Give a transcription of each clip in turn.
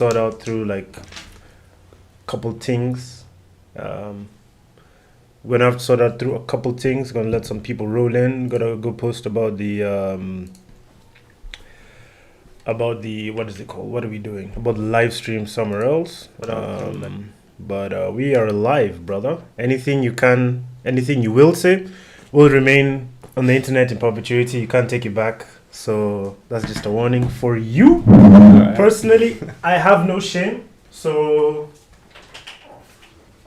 sort out through like a couple things. Um, we're gonna have to sort out through a couple things. Gonna let some people roll in. Gotta go post about the what is it called? What are we doing? About the live stream somewhere else. But we are live, brother. Anything you will say, will remain on the internet in perpetuity. You can't take it back. So that's just a warning for you. Alright. Personally, I have no shame. So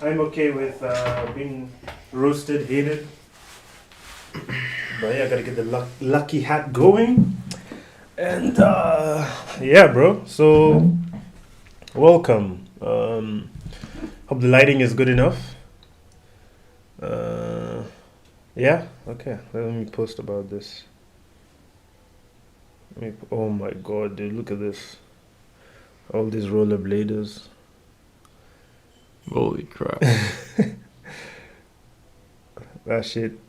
I'm okay with being roasted, hated. But yeah, I gotta get the lucky hat going. And yeah, bro. So welcome. Hope the lighting is good enough. Yeah. Okay. Let me post about this. Oh my god, dude! Look at this. All these rollerbladers. Holy crap. That shit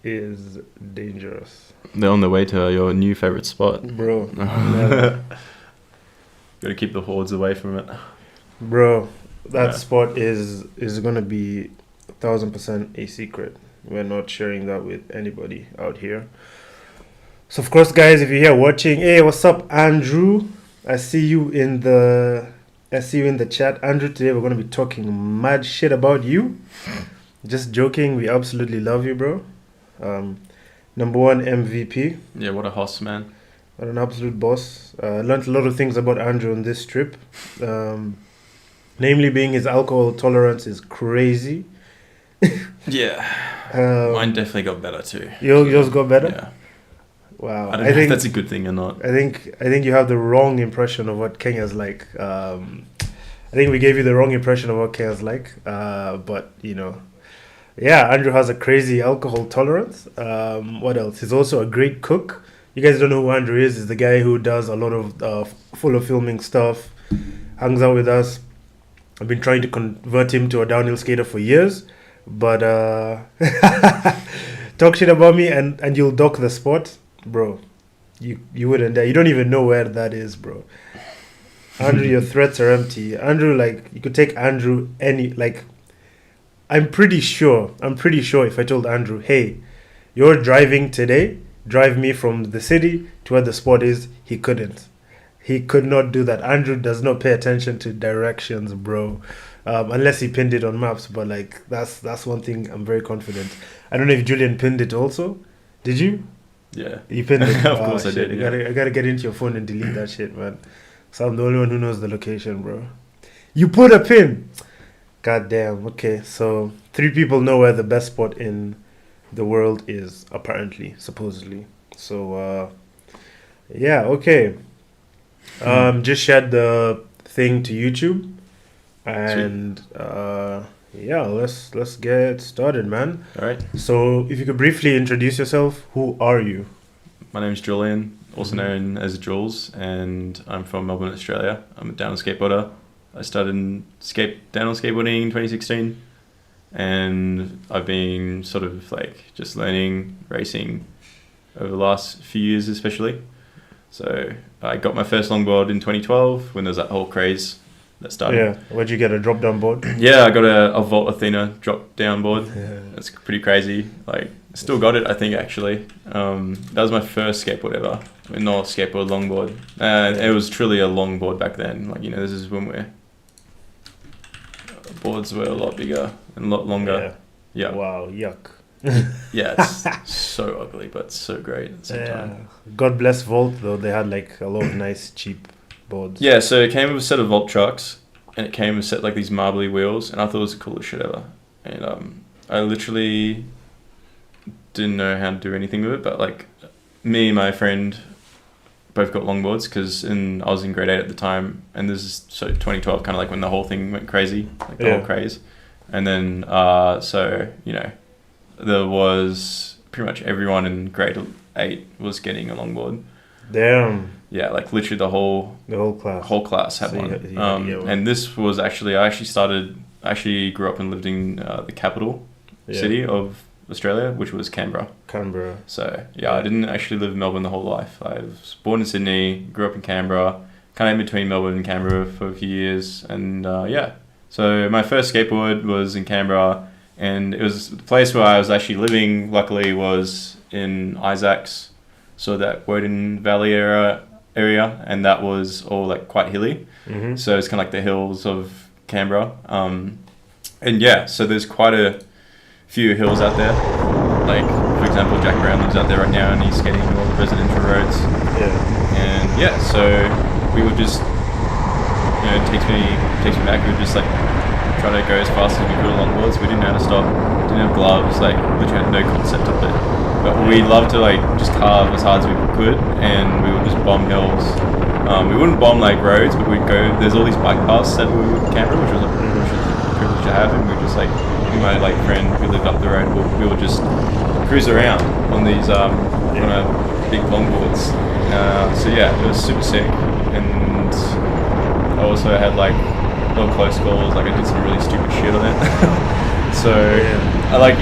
is dangerous, They're on their way to your new favorite spot. bro. Never. Gotta keep the hordes away from it. Bro, that Yeah. spot is gonna be 1,000% a secret. We're not sharing that with anybody out here. So of course, guys, if you're here watching, hey, what's up, Andrew? I see you in the chat, Andrew. Today we're gonna be talking mad shit about you. Just joking. We absolutely love you, bro. Number one MVP. Yeah, what a hoss, man. What an absolute boss. Learned a lot of things about Andrew on this trip. Namely being his alcohol tolerance is crazy. Yeah. Um, Mine definitely got better too. yours got better? Yeah. Wow. I don't know if that's a good thing or not. I think you have the wrong impression of what Kenya's like. I think we gave you the wrong impression of what Kenya's like. But you know, yeah, Andrew has a crazy alcohol tolerance. What else? He's also a great cook. You guys don't know who Andrew is. He's the guy who does a lot of full of filming stuff. Hangs out with us. I've been trying to convert him to a downhill skater for years, but talk shit about me and you'll dock the spot, bro. You wouldn't dare. You don't even know where that is, bro. Andrew, your threats are empty. Andrew, like you could take Andrew I'm pretty sure if I told Andrew, hey, you're driving today, drive me from the city to where the spot is, he couldn't. He could not do that. Andrew does not pay attention to directions, bro. Unless he pinned it on maps, but like that's one thing I'm very confident. I don't know if Julian pinned it also. Did you? Yeah. You pinned it. Of course I shit. did, yeah. I gotta get into your phone and delete that shit, man. So I'm the only one who knows the location, bro. You put a pin. God damn. Okay, so 3 people know where the best spot in the world is, apparently, supposedly. So yeah, okay. Just shared the thing to YouTube, and yeah, let's get started, man. All right. So if you could briefly introduce yourself, who are you? My name's Julian, also known as Jules, and I'm from Melbourne, Australia. I'm a downhill skateboarder. I started downhill skateboarding in 2016, and I've been sort of like just learning racing over the last few years, especially. So I got my first longboard in 2012 when there was that whole craze that started. Yeah, where'd you get a drop down board? Yeah, I got a Volt Athena drop down board. Yeah. That's pretty crazy. Like, still got it, I think, actually. That was my first skateboard ever. Not skateboard, longboard. And it was truly a longboard back then. Like, you know, this is when boards were a lot bigger and a lot longer. Yeah. Wow, yuck. Yeah, it's so ugly, but so great at the same time. God bless Volt, though. They had like a lot of nice, cheap boards. Yeah, so it came with a set of Volt trucks, and it came with a set like these marbly wheels, and I thought it was the coolest shit ever. And I literally didn't know how to do anything with it, but like me and my friend both got longboards because I was in grade 8 at the time, and this is so 2012, kind of like when the whole thing went crazy, like the whole craze. And then so you know, there was pretty much everyone in grade 8 was getting a longboard. Damn. Yeah, like literally the whole class. Whole class had one. And this was I actually grew up and lived in the capital city of Australia, which was Canberra. So yeah, I didn't actually live in Melbourne the whole life. I was born in Sydney, grew up in Canberra, kind of in between Melbourne and Canberra for a few years, and yeah. So my first skateboard was in Canberra, and it was the place where I was actually living. Luckily, was in Isaacs, so that Woden Valley area, and that was all like quite hilly. Mm-hmm. So it's kind of like the hills of Canberra. And yeah, so there's quite a few hills out there. Like, for example, Jack Brown lives out there right now and he's skating all the residential roads. Yeah. And yeah, so we would just, it takes me back. We would just like try to go as fast as we could on longboards. We didn't know how to stop, didn't have gloves, like literally had no concept of it. But we loved to like just carve as hard as we could, and we would just bomb hills. We wouldn't bomb like roads, but we'd go. There's all these bike paths that we would Canberra, which was a privilege to have, and we just like me and my like friend who lived up the road. We would just cruise around on these on a big longboards. So yeah, it was super sick, and I also had like little close calls. Like I did some really stupid shit on it. So I like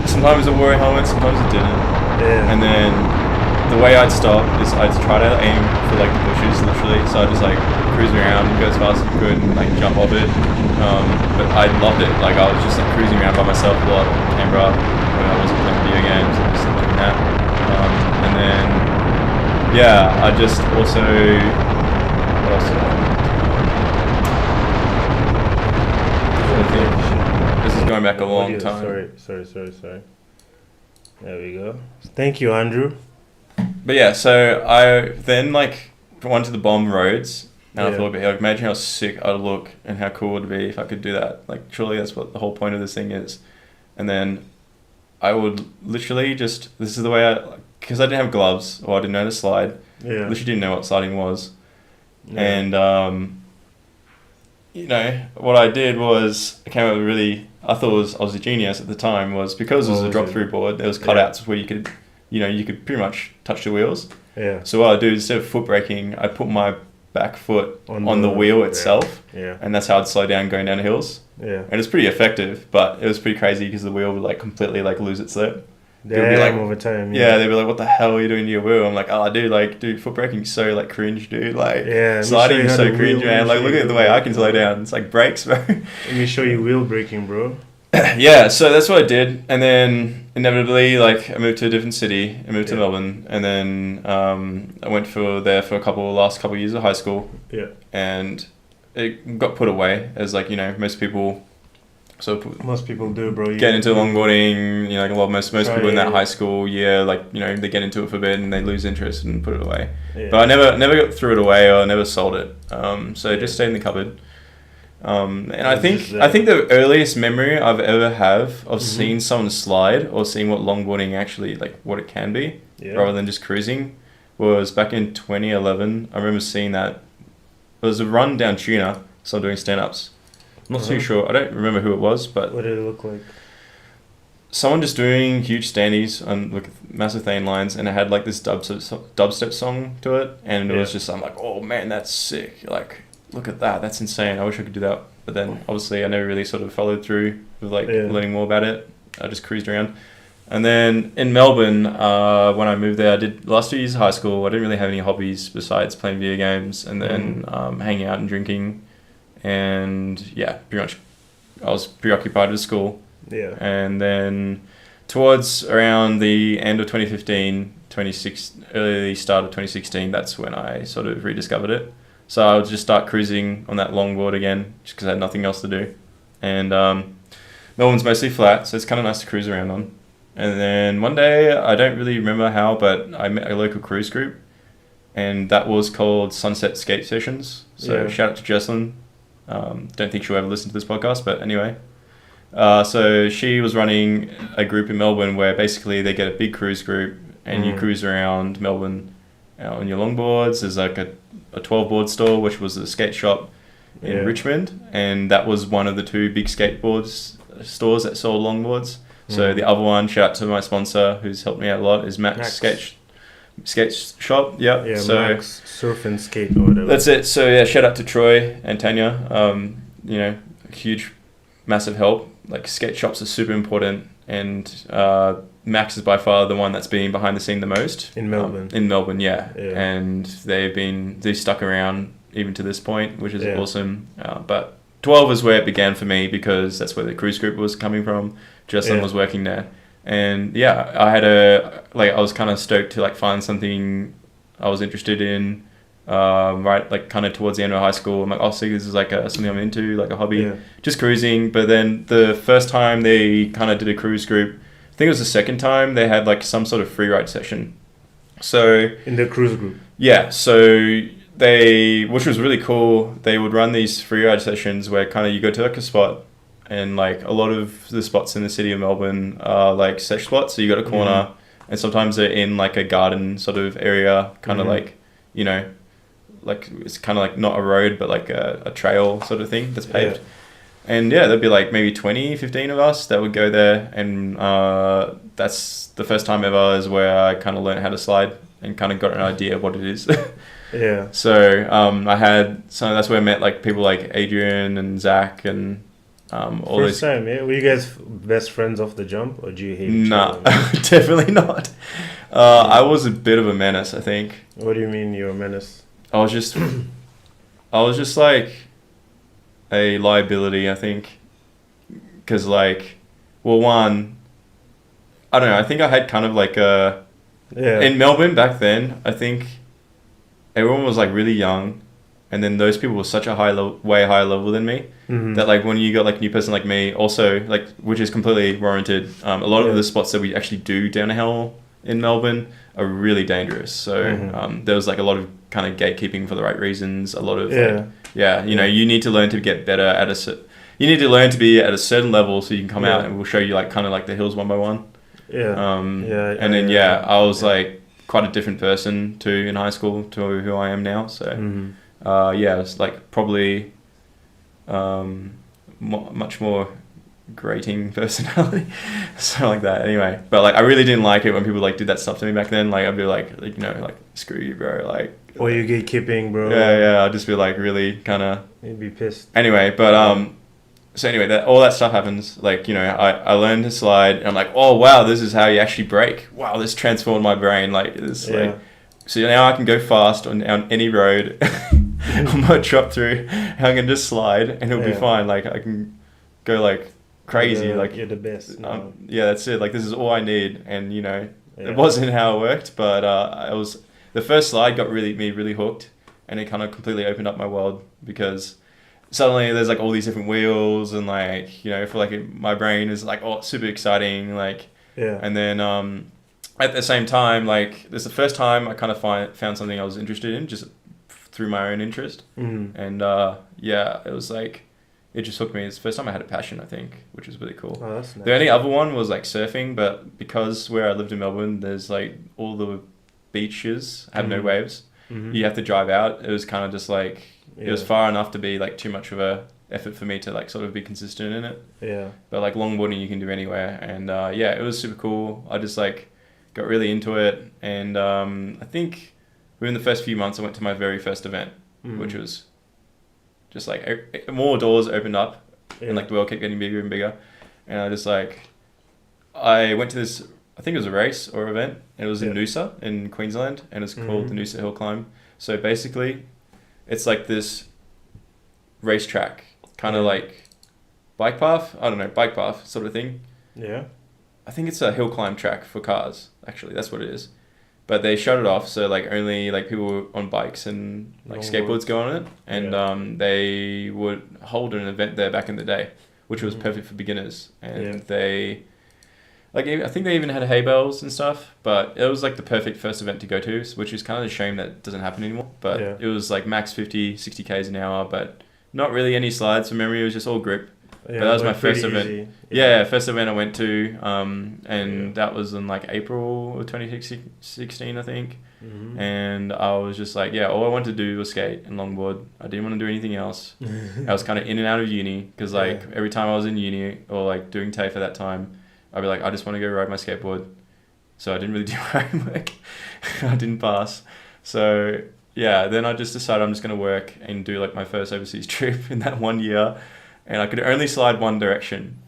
sometimes it wore a helmet, sometimes it didn't. Yeah. And then the way I'd stop is I'd try to aim for like the bushes, literally. So I'd just like cruise around and go as fast as I could and like jump off it. But I loved it. Like I was just like cruising around by myself a lot in Canberra when I wasn't playing video games and just doing that. And then yeah, I just also what else did I think? This is going back a long time. Sorry. There we go. Thank you, Andrew. But yeah, so I then like went to the bomb roads, and I thought, like, imagine how sick I'd look and how cool it would be if I could do that. Like, surely that's what the whole point of this thing is. And then I would literally just, this is the way because I didn't have gloves or I didn't know how to slide. Yeah. Literally didn't know what sliding was. Yeah. And what I did was I came up with I thought I was a genius at the time, was because it was a drop through board, there was cutouts where you could pretty much touch the wheels. Yeah. So what I do, instead of foot braking, I put my back foot on the wheel itself. Yeah. And that's how I'd slow down going down the hills. Yeah. And it's pretty effective, but it was pretty crazy because the wheel would like completely like lose its lip. Damn, be like, over time. Yeah, they'd be like, "What the hell are you doing to your wheel?" I'm like, "Oh, dude, foot braking's so like cringe, dude. Like, sliding is so cringe, man. Like, look at the way I can slow down. It's like brakes, bro." Let me show you wheel braking, bro. Yeah, so that's what I did, and then inevitably, like, I moved to a different city. I moved to Melbourne, and then I went there for last couple of years of high school. Yeah. And it got put away as like most people. So most people do, bro. Get into longboarding, like most people in that high school year, like they get into it for a bit and they lose interest and put it away. Yeah. But I never got threw it away or never sold it. So it just stayed in the cupboard. And I think the earliest memory I've ever have of seeing someone slide or seeing what longboarding actually like what it can be, rather than just cruising, was back in 2011. I remember seeing that. It was a run down Tuna, so I'm doing stand-ups. I'm not too sure. I don't remember who it was, but what did it look like? Someone just doing huge standees on like massive thin lines, and it had like this dubstep song to it, and it was just, I'm like, oh man, that's sick. Like, look at that, that's insane. I wish I could do that. But then obviously I never really sort of followed through with like learning more about it. I just cruised around. And then in Melbourne, when I moved there, I did last 2 years of high school. I didn't really have any hobbies besides playing video games and then hanging out and drinking. And yeah, pretty much I was preoccupied with school. Yeah. And then towards around the end of 2015, early start of 2016, that's when I sort of rediscovered it. So I would just start cruising on that longboard again, just because I had nothing else to do. And Melbourne's mostly flat, so it's kind of nice to cruise around on. And then one day, I don't really remember how, but I met a local cruise group, and that was called Sunset Skate Sessions. So shout out to Jesslyn. Don't think she'll ever listen to this podcast, but anyway. So she was running a group in Melbourne where basically they get a big cruise group, and you cruise around Melbourne on your longboards. There's like a 12-board store, which was a skate shop in Richmond, and that was one of the two big skateboards stores that sold longboards. So the other one, shout out to my sponsor who's helped me out a lot, is Max. Skate shop. Yeah, so Max Surf and Skate or whatever. That's it. So yeah, shout out to Troy and Tanya. Huge, massive help. Like, skate shops are super important, and Max is by far the one that's been behind the scene the most. In Melbourne. In Melbourne, yeah. Yeah. And they stuck around even to this point, which is Yeah. awesome. But 12 is where it began for me because that's where the cruise group was coming from. Jocelyn Yeah. was working there. And yeah, I was kind of stoked to like find something I was interested in, right, like kind of towards the end of high school. I'm like, oh, see, this is like something I'm into, like a hobby, Yeah. just cruising. But then the first time they kind of did a cruise group, I think it was the second time, they had like some sort of free ride session. So In the cruise group. yeah, so which was really cool, they would run these free ride sessions where kind of you go to like a spot, and like a lot of the spots in the city of Melbourne are like sesh spots. So you got a corner, and sometimes they're in like a garden sort of area, kind of like, you know, like it's kind of like not a road, but like a trail sort of thing that's paved. Yeah. And yeah, there'd be like maybe 20, 15 of us that would go there. And that's the first time ever is where I kind of learned how to slide and kind of got an idea of what it is. Yeah. So that's where I met like people like Adrian and Zach and all First these. time, yeah. Were you guys best friends off the jump, or do you hate each Nah, other? definitely not. I was a bit of a menace, I think. What do you mean you're a menace? I was just like a liability, I think. Because like, well, one, I don't know. I think I had kind of like in Melbourne back then, I think everyone was like really young, and then those people were such a way higher level than me, that like when you got like a new person like me, also like, which is completely warranted. A lot of the spots that we actually do downhill in Melbourne are really dangerous. So there was like a lot of kind of gatekeeping for the right reasons. A lot of you need to learn to get better at you need to learn to be at a certain level so you can come out, and we'll show you like kind of like the hills one by one. I was like quite a different person too in high school to who I am now. So it's like probably much more grating personality, something like that. Anyway, but like I really didn't like it when people like did that stuff to me back then. Like I'd be like you know, like screw you, bro. Like, or you gatekeeping, bro. Yeah. I'd just be like really kind of. You'd be pissed. Anyway, but so anyway, all that stuff happens. Like, you know, I learned to slide, and I'm like, oh wow, this is how you actually brake. Wow, this transformed my brain. Like this, like, so now I can go fast on any road. I might drop through, and I can just slide, and it'll be fine. Like I can go like crazy. Like you're the best. No. Yeah, that's it. Like this is all I need, and you know, it wasn't how it worked, but the first slide got me really hooked, and it kind of completely opened up my world because. Suddenly there's like all these different wheels, and like, you know, for like my brain is like, oh, super exciting, like, and then at the same time, like, this is the first time I kind of found something I was interested in just through my own interest, and it was like, it just hooked me. It's the first time I had a passion, I think, which was really cool. Oh, that's nice. The only other one was like surfing, but because where I lived in Melbourne, there's like all the beaches have no waves. You have to drive out. It was kind of just like. It was far enough to be like too much of a effort for me to like sort of be consistent in it. Yeah. But like longboarding you can do anywhere, and it was super cool. I just like got really into it, and I think within the first few months I went to my very first event, which was just like more doors opened up, and like the world kept getting bigger and bigger, and I went to this. I think it was a race or event, and it was in Noosa in Queensland, and it's called the Noosa Hill Climb. So basically. It's like this racetrack, kind of like bike path. I don't know, bike path sort of thing. Yeah. I think it's a hill climb track for cars. Actually, that's what it is. But they shut it off, so like only like people on bikes and like skateboards go on it, and they would hold an event there back in the day, which was perfect for beginners. And they. Like, I think they even had hay bales and stuff, but it was like the perfect first event to go to, which is kind of a shame that it doesn't happen anymore. But it was like max 50, 60 Ks an hour, but not really any slides from memory. It was just all grip. But that was my first event. First event I went to, and that was in like April of 2016, I think. And I was just like, all I wanted to do was skate and longboard. I didn't want to do anything else. I was kind of in and out of uni, because like every time I was in uni or like doing TAFE at that time, I'd be like, I just want to go ride my skateboard. So I didn't really do my homework. I didn't pass. So then I just decided I'm just going to work and do like my first overseas trip in that 1 year. And I could only slide one direction.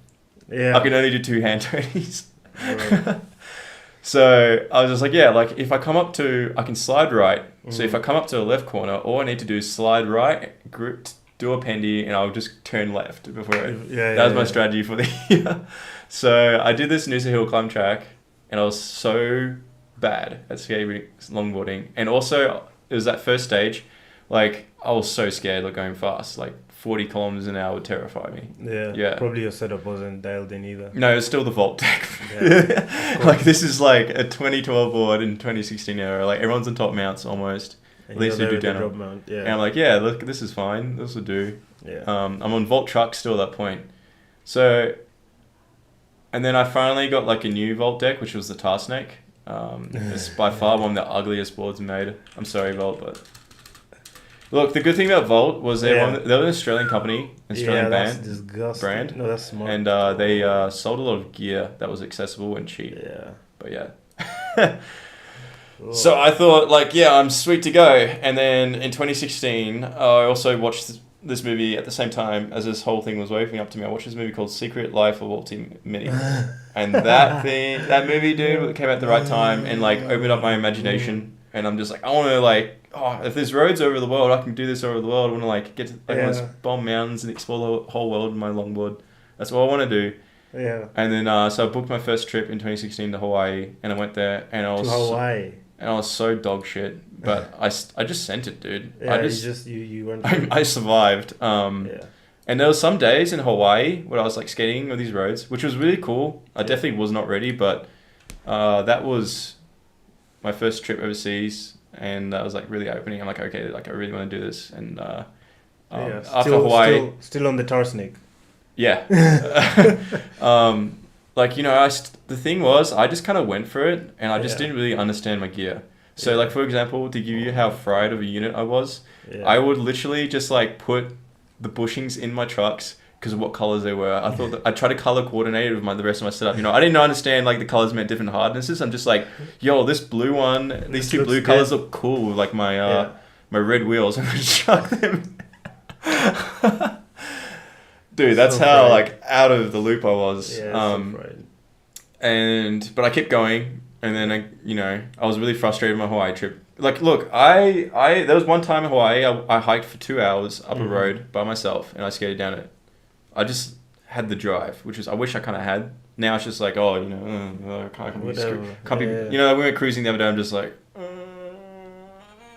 I could only do 2 hand turnies. So I was just like, yeah, like if I come up to, I can slide right. So if I Mm. come up to the left corner, all I need to do is slide right, grip, do a pendy, and I'll just turn left before it. Yeah, That was my yeah, strategy for the year. So I did this Noosa Hill climb track, and I was so bad at skateboarding, longboarding, and also it was that first stage. Like I was so scared of going fast, like 40 kilometers an hour would terrify me. yeah. Yeah. Probably your setup wasn't dialed in either. No, it's still the Vault Tech. Yeah, of Like course. this is like a 2012 board in 2016 era. Like everyone's on top mounts almost. And At least you're they there do with the down. drop mount. And Yeah, I'm like, yeah, look, this is fine. This will do. yeah. I'm on Vault Truck still at that point. So, and then I finally got like a new Vault deck, which was the Tar Snake. It's by far one of the ugliest boards made. I'm sorry, Vault, but look, the good thing about Vault was Yeah. they're an Australian company, Australian Yeah, that's band, disgusting. brand. No, that's smart. and they sold a lot of gear that was accessible and cheap. Yeah. But yeah. Cool. So I thought, like, yeah, I'm sweet to go. And then in 2016, I also watched this movie at the same time as this whole thing was waking up to me. I watched this movie called Secret Life of Walter Mitty. And that movie, dude, came at the right time and, like, opened up my imagination. And I'm just like, I want to, like, oh, if there's roads over the world, I can do this over the world. I want to, like, I want to bomb mountains and explore the whole world with my longboard. That's what I want to do. Yeah. And then, so I booked my first trip in 2016 to Hawaii, and I went there, and I To was Hawaii. and I was so dog shit, but I just sent it, dude. Yeah, I just, you went. I survived. Yeah. And there were some days in Hawaii where I was like skating on these roads, which was really cool. I definitely was not ready, but that was my first trip overseas, and that was like really opening. I'm like, okay, like I really want to do this. And Yeah. after Hawaii, Still on the tar snake. yeah. Like, you know, the thing was, I just kind of went for it, and I just Yeah. didn't really understand my gear. So, Yeah. like, for example, to give you how fried of a unit I was, Yeah. I would literally just, like, put the bushings in my trucks because of what colors they were. I thought that I tried to color coordinate it with the rest of my setup. You know, I didn't understand, like, the colors meant different hardnesses. I'm just like, yo, this blue one, these This two looks blue good. colors look cool with, like, my Yeah. my red wheels. I'm going to chuck them. Dude, that's So how, fried. like, out of the loop I was. Yeah. So fried. But I kept going, and then I was really frustrated with my Hawaii trip. Like, look, I there was one time in Hawaii I hiked for 2 hours up a Mhm. road by myself, and I skated down it. I just had the drive, which is I wish I kind of had. Now it's just like, oh, I can't be Whatever. can't be. Yeah. You know, we went cruising the other day. I'm just like.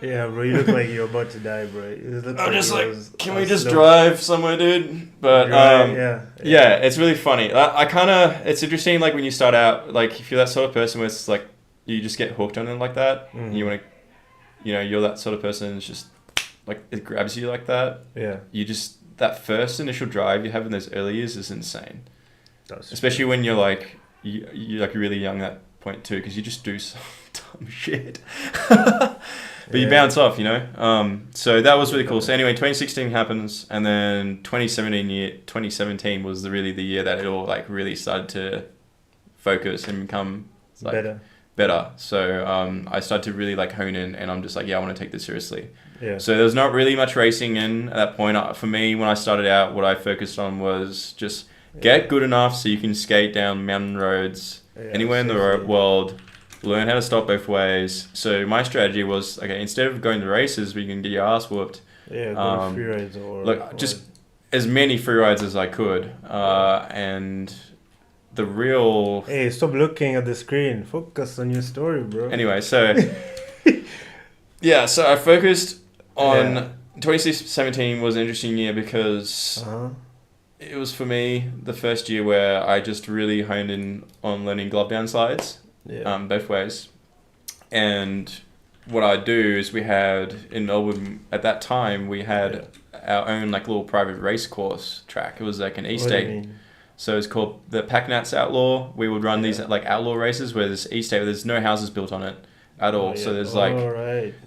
Yeah, bro, you look like you're about to die, bro. I'm just like, can we just drive somewhere, dude? But yeah, it's really funny. I kind of, it's interesting, like when you start out, like if you're that sort of person where it's like you just get hooked on it like that. Mhm. You want to, you're that sort of person. It's just like it grabs you like that. Yeah, You just that first initial drive you have in those early years is insane, that's especially when you're like you're like really young at that point too, because you just do some dumb shit. But you Yeah. bounce off, So that was really cool. So anyway, 2016 happens, and then 2017 was really the year that it all like really started to focus and become like better. So I started to really like hone in, and I'm just like, yeah, I want to take this seriously. Yeah. So there was not really much racing in at that point. For me, when I started out, what I focused on was just get good enough so you can skate down mountain roads anywhere in the world. Learn how to stop both ways. So my strategy was, okay, instead of going to races where you can get your ass whooped, Yeah, go to free rides or just as many free rides as I could. And the real... Hey, stop looking at the screen. Focus on your story, bro. Anyway, so... yeah, so I focused on... Yeah. 2017 was an interesting year because... It was, for me, the first year where I just really honed in on learning glove down slides. Yeah. Both ways. And what I do is we had in Melbourne at that time we had our own like little private race course track. It was like an E-state. So it's called the Packnats Outlaw. We would run these like outlaw races where there's E-state where there's no houses built on it at all. So there's like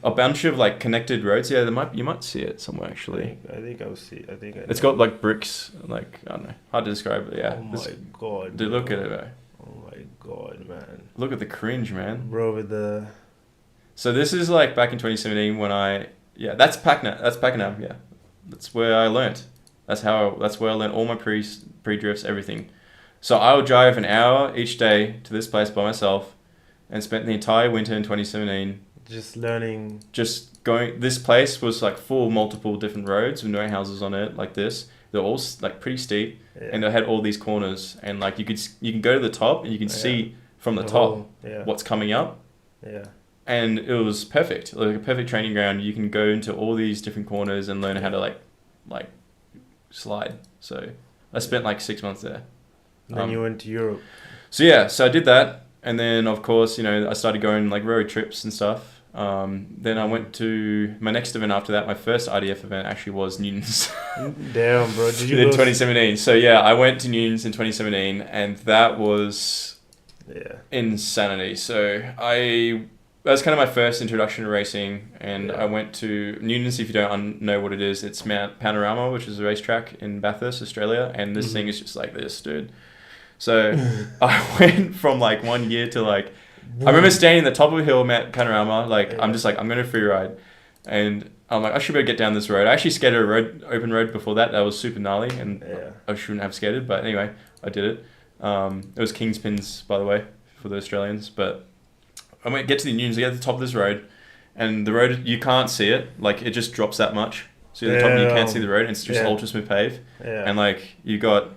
a bunch of like connected roads. Yeah, you might see it somewhere actually. I think I'll see. It's got like bricks, like I don't know, hard to describe, but yeah. Oh my god. Dude, look at it, bro. Oh my god, man. Look at the cringe, man. Bro, with the... So this is like back in 2017 when that's Packnat. That's Pakenham, yeah. That's where I learnt. That's where I learnt all my pre-drifts, everything. So I would drive an hour each day to this place by myself, and spent the entire winter in 2017 Just learning. just going. This place was like full multiple different roads with no houses on it like this. They're all like pretty steep, Yeah. and they had all these corners, and like you can go to the top and you can Yeah. see from the top whole, yeah. what's coming up. Yeah. And it was perfect, like a perfect training ground. You can go into all these different corners and learn how to like slide. So I spent like 6 months there. Then you went to Europe. So yeah, so I did that, and then of course, you know, I started going like road trips and stuff. Then I went to my next event after that. My first IDF event actually was Newton's. Damn, bro! Did you in go 2017? So yeah, I went to Newton's in 2017, and that was insanity. So that was kind of my first introduction to racing, and I went to Newton's. If you don't know what it is, it's Mount Panorama, which is a racetrack in Bathurst, Australia, and this thing is just like this, dude. So I went from like 1 year to like, I remember standing at the top of a hill, Mount Panorama, like I'm just like, I'm going to free ride, and I'm like, I should better get down this road. I actually skated a open road before that. That was super gnarly, and I shouldn't have skated, but anyway, I did it. It was Kingspins, by the way, for the Australians, but I went get to the Newtons, I get to the top of this road, and the road, you can't see it, like it just drops that much. So at the top, you can't see the road, and it's just ultra smooth pave, and like you got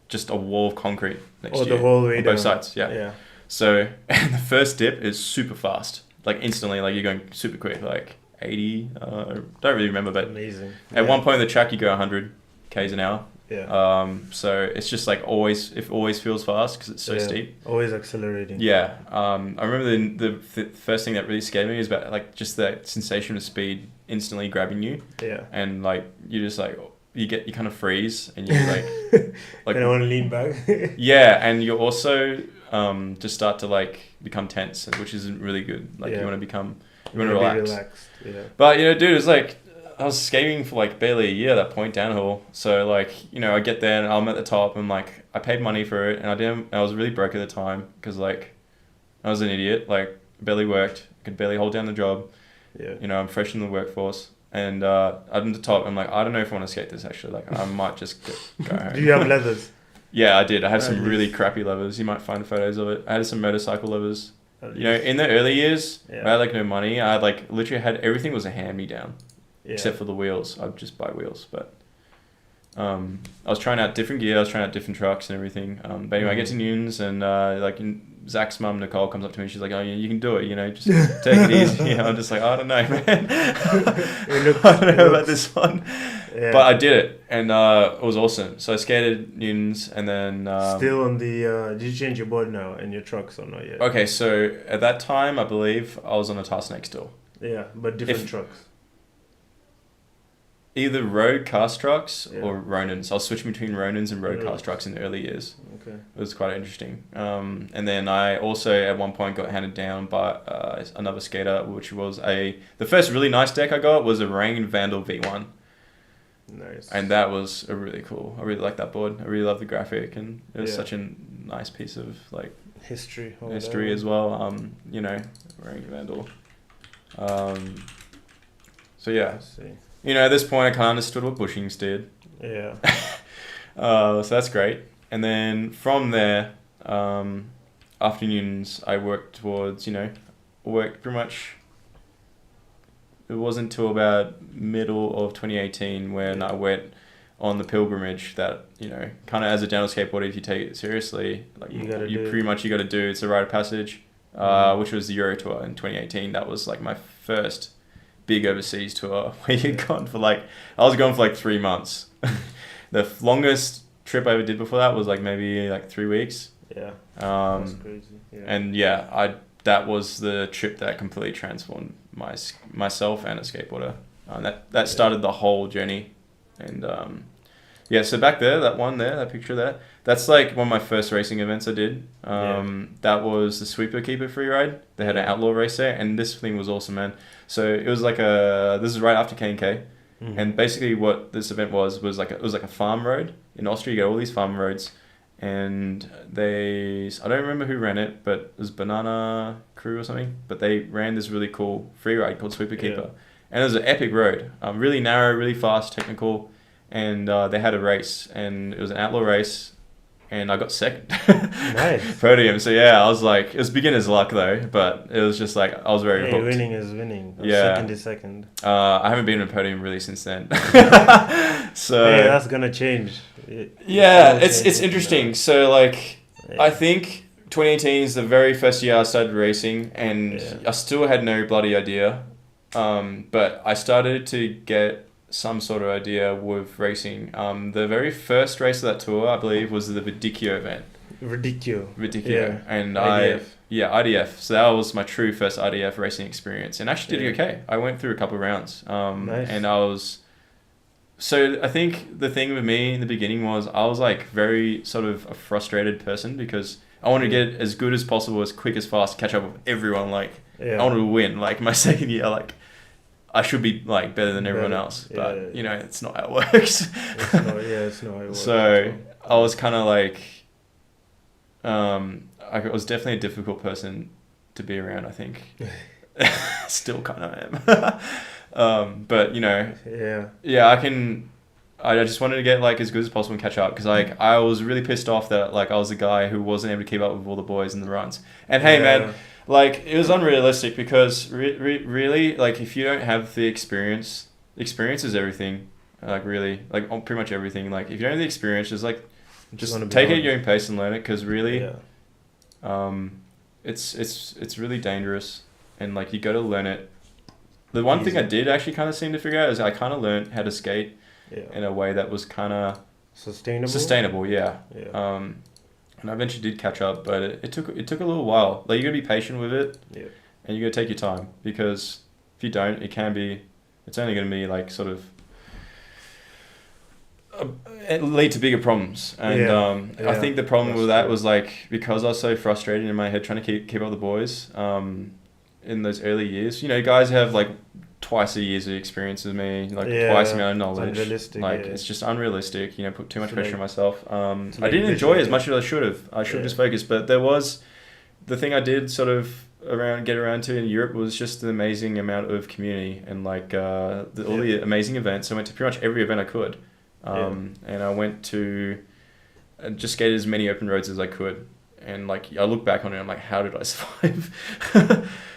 just a wall of concrete next to you the whole way on down. both sides. Yeah. So and the first dip is super fast, like instantly, like you're going super quick, like 80. Don't really remember, but amazing. At one point in the track, you go 100 k's an hour. Yeah. So it's just like always feels fast because it's so steep. Always accelerating. Yeah. I remember the first thing that really scared me is about like just that sensation of speed instantly grabbing you. Yeah. And like you just like you kind of freeze and you like like and I want to lean back. Yeah, and you also just start to like become tense, which isn't really good. Like you want to relax. Relaxed. Yeah. But you know, dude, it's like I was skating for like barely a year at that point downhill. So like, you know, I get there and I'm at the top and like I paid money for it and I was really broke at the time because like I was an idiot, like barely worked, could barely hold down the job. Yeah. You know, I'm fresh in the workforce and I'm at the top. I'm like, I don't know if I want to skate this actually. Like I might just go home. Do you have leathers? Yeah, I did. I have some really crappy levers. You might find photos of it. I had some motorcycle levers. You know, in the early years, I had like no money. I like literally had everything was a hand-me-down. Except for the wheels. I'd just buy wheels. But I was trying out different gear. I was trying out different trucks and everything. But anyway, I get to Newton's and like Zach's mum, Nicole, comes up to me. She's like, oh, yeah, you can do it. You know, just take it easy. You know, I'm just like, I don't know, man. I don't know about this one. Yeah. But I did it. And it was awesome. So I skated Newton's and then... Still on the... did you change your board now and your trucks or not yet? Okay, so at that time, I believe I was on a Taskneck still. Yeah, but different trucks. Either road cast trucks or Ronins. I was switching between Ronins and road cast trucks in the early years. Okay. It was quite interesting. And then I also at one point got handed down by another skater, which was the first really nice deck I got was a Rain Vandal V1. Nice. And that was a really cool. I really liked that board. I really loved the graphic, and it was such a nice piece of like history as well. You know, Rain Vandal. So yeah. I see. You know, at this point, I kind of understood what bushings did. Yeah. So that's great. And then from there, after Newton's, I worked towards, worked pretty much... It wasn't until about middle of 2018 when I went on the pilgrimage that, kind of as a downhill skateboarder, if you take it seriously, like you got to do. It's a rite of passage, which was the Euro Tour in 2018. That was like my first big overseas tour where you'd gone for I was gone for 3 months. The longest trip I ever did before that was maybe 3 weeks. Yeah. That's crazy. Yeah. And that was the trip that completely transformed myself and a skateboarder. That started the whole journey. And so back there, that picture there, that's one of my first racing events I did. That was the Sweeper Keeper free ride. They had an outlaw race there, and this thing was awesome, man. So it was this is right after K&K. Mm-hmm. And basically what this event was it was like a farm road. In Austria, you get all these farm roads. And I don't remember who ran it, but it was Banana Crew or something. But they ran this really cool free ride called Sweeper Keeper. And it was an epic road. Really narrow, really fast, technical. And they had a race. And it was an outlaw race. and I got second. Nice. Podium. So yeah, I was like, it was beginner's luck though, but it was just like I was very Hey, hooked. winning is winning. Yeah. Second is second. I haven't been on a podium really since then. So Hey, that's gonna change. yeah, will it's change interesting. now. So like, Yeah. I think 2018 is the very first year I started racing, and Yeah. I still had no bloody idea. But I started to get some sort of idea with racing. The very first race of that tour, I believe, was the Vidicchio event. Ridicule. Vidicchio. Yeah. And IDF. IDF. So that was my true first IDF racing experience, and actually did Yeah. okay. I went through a couple of rounds. Nice. And I was. So I think the thing with me in the beginning was I was like very sort of a frustrated person because I wanted to get as good as possible, as quick as fast, catch up with everyone. Like Yeah. I wanted to win. Like my second year, like I should be like better than everyone Better. else, Yeah, but yeah. you know it's not how it works. It's not how it works. So I was kind of like, I was definitely a difficult person to be around. I think still kind of am. But you know, Yeah. I just wanted to get like as good as possible and catch up because like I was really pissed off that like I was the guy who wasn't able to keep up with all the boys in the runs. And hey, man, like it was unrealistic because really like if you don't have the experience is everything. Like really, like on pretty much everything. Like if you don't have the experience, just take it at your own pace and learn it because really, it's really dangerous and like you got to learn it. The one thing I did actually kind of seem to figure out is I kind of learned how to skate in a way that was kind of sustainable. Yeah. And I eventually did catch up, but it took a little while. Like you gotta be patient with it, and you gotta take your time because if you don't, it's only gonna be like sort of it lead to bigger problems. And I think the problem with that was like because I was so frustrated in my head trying to keep up with the boys. In those early years, you know, guys have like twice a year's experience as me, like twice the amount of knowledge. It's just unrealistic. You know, put too much pressure on myself. I didn't enjoy it as much as I should have. I should have just focused. But there was the thing I did sort of get around to in Europe was just the amazing amount of community and like all the amazing events. I went to pretty much every event I could, and I went to just skate as many open roads as I could. And like I look back on it, I'm like, how did I survive?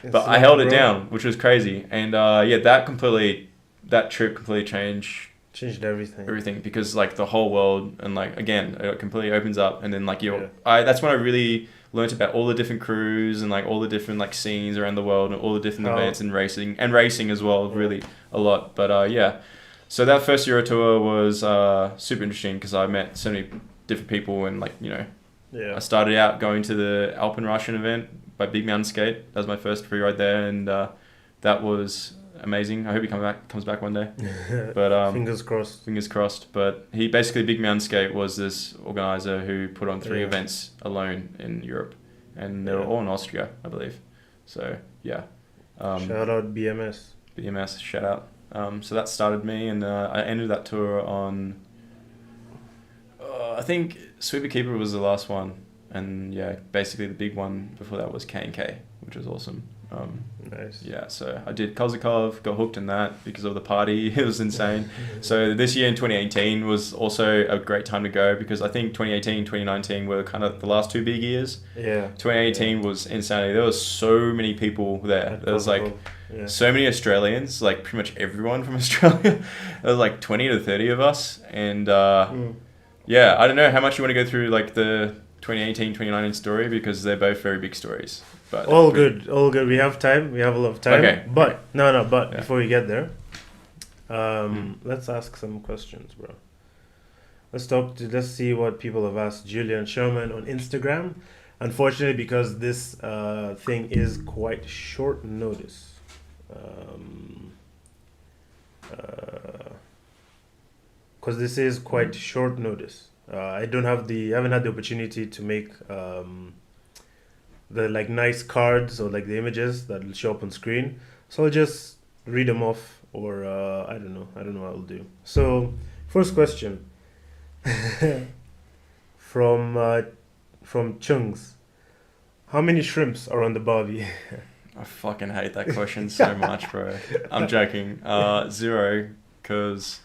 But I held it down, which was crazy. And that trip completely changed everything because like the whole world and like again it completely opens up. And then like that's when I really learnt about all the different crews and like all the different like scenes around the world and all the different events and racing as well, really a lot. But so that first Euro tour was super interesting because I met so many different people and like you know. I started out going to the Alpenraschen event by Big Mountain Skate. That was my first free ride there, and that was amazing. I hope he comes back one day. But fingers crossed. But he basically Big Mountain Skate was this organizer who put on 3 events alone in Europe, and they were all in Austria, I believe. So yeah. Shout out BMS. BMS, shout out. So that started me, and I ended that tour on. I think Sweeper Keeper was the last one, and basically the big one before that was K&K, which was awesome. Nice. Yeah, so I did Kozakov, got hooked in that because of the party. It was insane. So this year in 2018 was also a great time to go because I think 2018, 2019 were kind of the last 2 big years. 2018 was insanity. There was so many people there. There was like so many Australians, like pretty much everyone from Australia. There was like 20 to 30 of us, and I don't know how much you want to go through like the 2018, 2019 story because they're both very big stories. But all good. We have time. We have a lot of time. Okay. But before we get there, let's ask some questions, bro. Let's see what people have asked Julian Sherman on Instagram. Unfortunately, because this thing is quite short notice. Because this is quite short notice. I haven't had the opportunity to make the like nice cards or like the images that will show up on screen. So I'll just read them off, or I don't know what I'll do. So first question from Chungs. How many shrimps are on the barbie? I fucking hate that question so much, bro. I'm joking. 0, because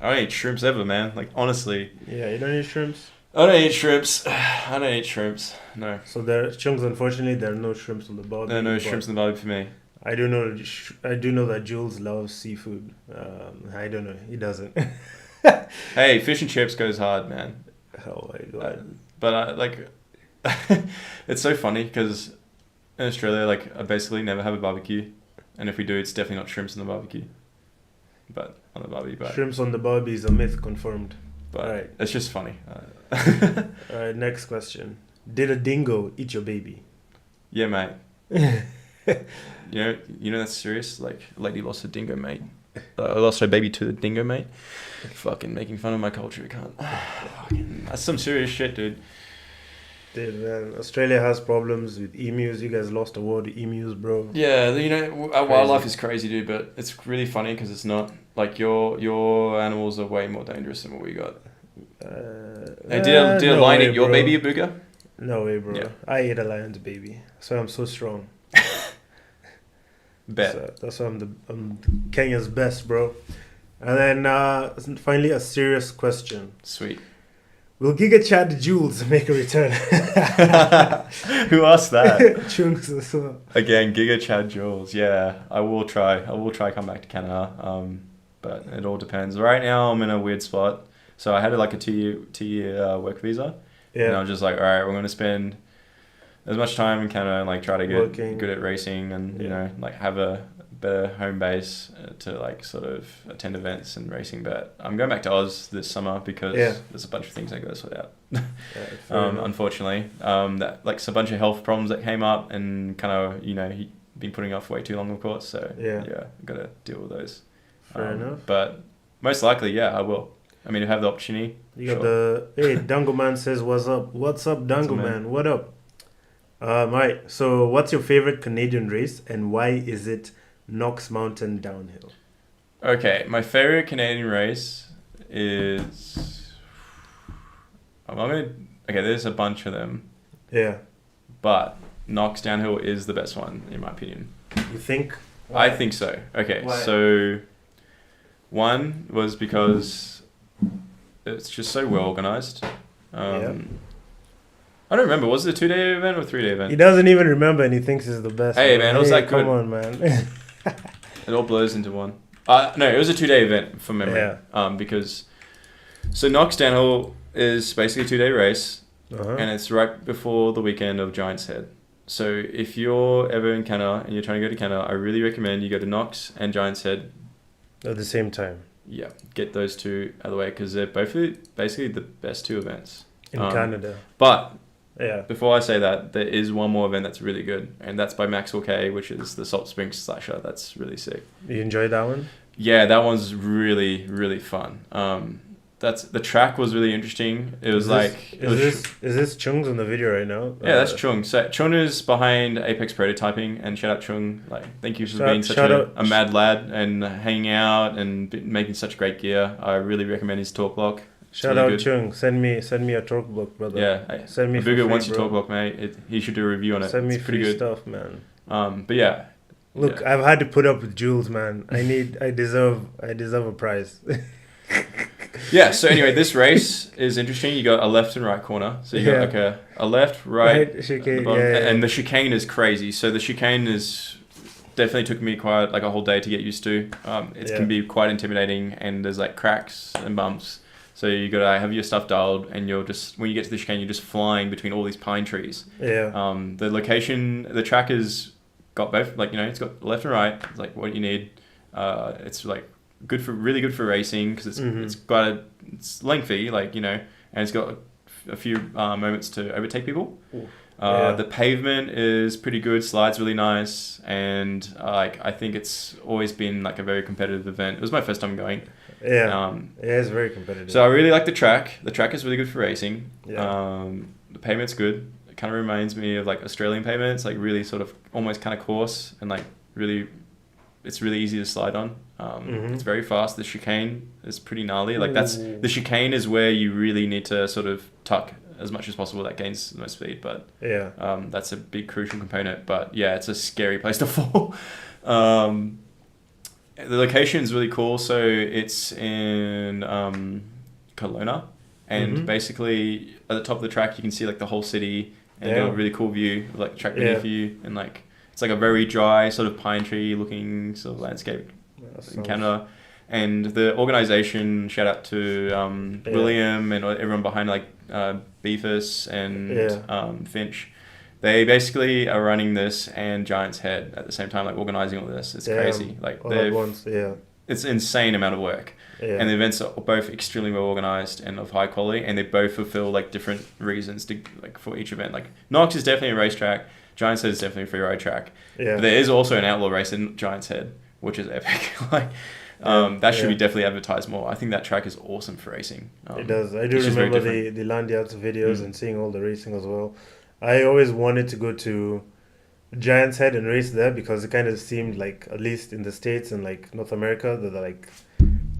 I don't eat shrimps ever, man. Like, honestly. Yeah, you don't eat shrimps? I don't eat shrimps. I don't eat shrimps. No. So Chunks, unfortunately, there are no shrimps on the barbie. There are no shrimps in the barbie for me. I do know that Jules loves seafood. I don't know. He doesn't. Hey, fish and chips goes hard, man. Oh my god. But I like, it's so funny because in Australia, like I basically never have a barbecue, and if we do, it's definitely not shrimps on the barbecue. But on the barbie, but Shrimps on the barbie is a myth confirmed. but Right. it's just funny. Alright, next question. Did a dingo eat your baby? Yeah, mate. You know that's serious. Like, a lady lost her dingo, mate. I lost her baby to the dingo, mate. Fucking making fun of my culture, can't. That's some serious shit, dude. Dude, man, Australia has problems with emus. You guys lost a war to emus, bro. Yeah, our wildlife is crazy, dude. But it's really funny because it's not like your animals are way more dangerous than what we got. Hey, did a no lion way, eat your bro. baby, a booger? No way, bro. Yeah. I ate a lion's baby, so I'm so strong. Bet. So that's why I'm Kenya's best, bro. And then finally, a serious question. Sweet. Will Giga Chad Jules make a return? Who asked that? Chunks as well. Again, Giga Chad Jules. Yeah, I will try. Come back to Canada. But it all depends. Right now, I'm in a weird spot. So I had like a two-year work visa. Yeah. And I was just like, all right, we're going to spend as much time in Canada and like try to get Working. good at racing and like have a better home base to like sort of attend events and racing. But I'm going back to Oz this summer because there's a bunch of things I got to sort out. Unfortunately, that like a bunch of health problems that came up and kind of been putting off way too long, of course. So got to deal with those. Fair enough. But most likely, I will. I mean, if I have the opportunity. You got hey, Dango Man says, what's up? What's up, Dango Man? What up? Right, so what's your favorite Canadian race and why is it Knox Mountain Downhill? Okay, my favorite Canadian race is... Okay, there's a bunch of them. Yeah. But Knox Downhill is the best one, in my opinion. You think? Why? I think so. Okay, Why? So one was because it's just so well organised. I don't remember. Was it a 2-day event or 3-day event? He doesn't even remember and he thinks it's the best. Hey, man, it was that good. Come on, man. It all blows into one. No, it was a 2-day event from memory. Yeah. Because so Knox Downhill is basically a 2-day race, and it's right before the weekend of Giant's Head. So if you're ever in Canada and you're trying to go to Canada, I really recommend you go to Knox and Giant's Head at the same time. Yeah, get those two out of the way because they're both basically the best two events in Canada. But before I say that, there is one more event that's really good, and that's by Maxwell K, which is the Salt Springs Slasher. That's really sick. You enjoyed that one? Yeah, that one's really, really fun. The track was really interesting. It was is this Chung's on the video right now? Yeah, that's Chung. So Chung is behind Apex Prototyping, and shout out Chung. Like, thank you for being such a mad lad and hanging out and making such great gear. I really recommend his talk block. Shout out Chung. Send me a talk block, brother. Yeah, send me. Booger wants your talk block, mate. He should do a review on it. Send me pretty free good stuff, man. But yeah. Look, I've had to put up with Jules, man. I deserve a prize. Yeah, so anyway, this race is interesting. You got a left and right corner. So you got like a left, right, chicane, and the chicane is crazy. So the chicane is definitely took me quite like a whole day to get used to. It can be quite intimidating, and there's like cracks and bumps. So you got to have your stuff dialed, and you're just when you get to the chicane, you're just flying between all these pine trees. Yeah. The location, the track has got both, like it's got left and right. It's like what you need. It's like really good for racing because it's lengthy, and it's got a few moments to overtake people. The pavement is pretty good, slides really nice, and I think it's always been like a very competitive event. It was my first time going. It's very competitive. So I really like the track. The track is really good for racing. The pavement's good. It kind of reminds me of like Australian pavements, like really sort of almost kind of coarse and like really. It's really easy to slide on. It's very fast. The chicane is pretty gnarly. Like the chicane is where you really need to sort of tuck as much as possible. That gains the most speed, but that's a big crucial component. But yeah, it's a scary place to fall. The location is really cool. So it's in Kelowna, and Mhm. basically at the top of the track you can see like the whole city, and you have a Damn. really cool view of like the track Yeah. beneath you, and like it's like a very dry sort of pine tree looking sort of landscape That in sounds- Canada. And the organization, shout out to Yeah. William and everyone behind like Beefus and Yeah. Finch. They basically are running this and Giant's Head at the same time, like organizing all this. It's Damn. crazy. Like All at once. Yeah. it's an insane amount of work. Yeah. And the events are both extremely well organized and of high quality, and they both fulfill like different reasons to like for each event. Like Knox is definitely a racetrack. Giant's Head is definitely a free ride track. Yeah. But there is also an outlaw race in Giant's Head, which is epic. Like that should be definitely advertised more. I think that track is awesome for racing. It does. I do it's just very remember different. the Landiats videos and seeing all the racing as well. I always wanted to go to Giant's Head and race there because it kind of seemed like, at least in the States and like North America, that like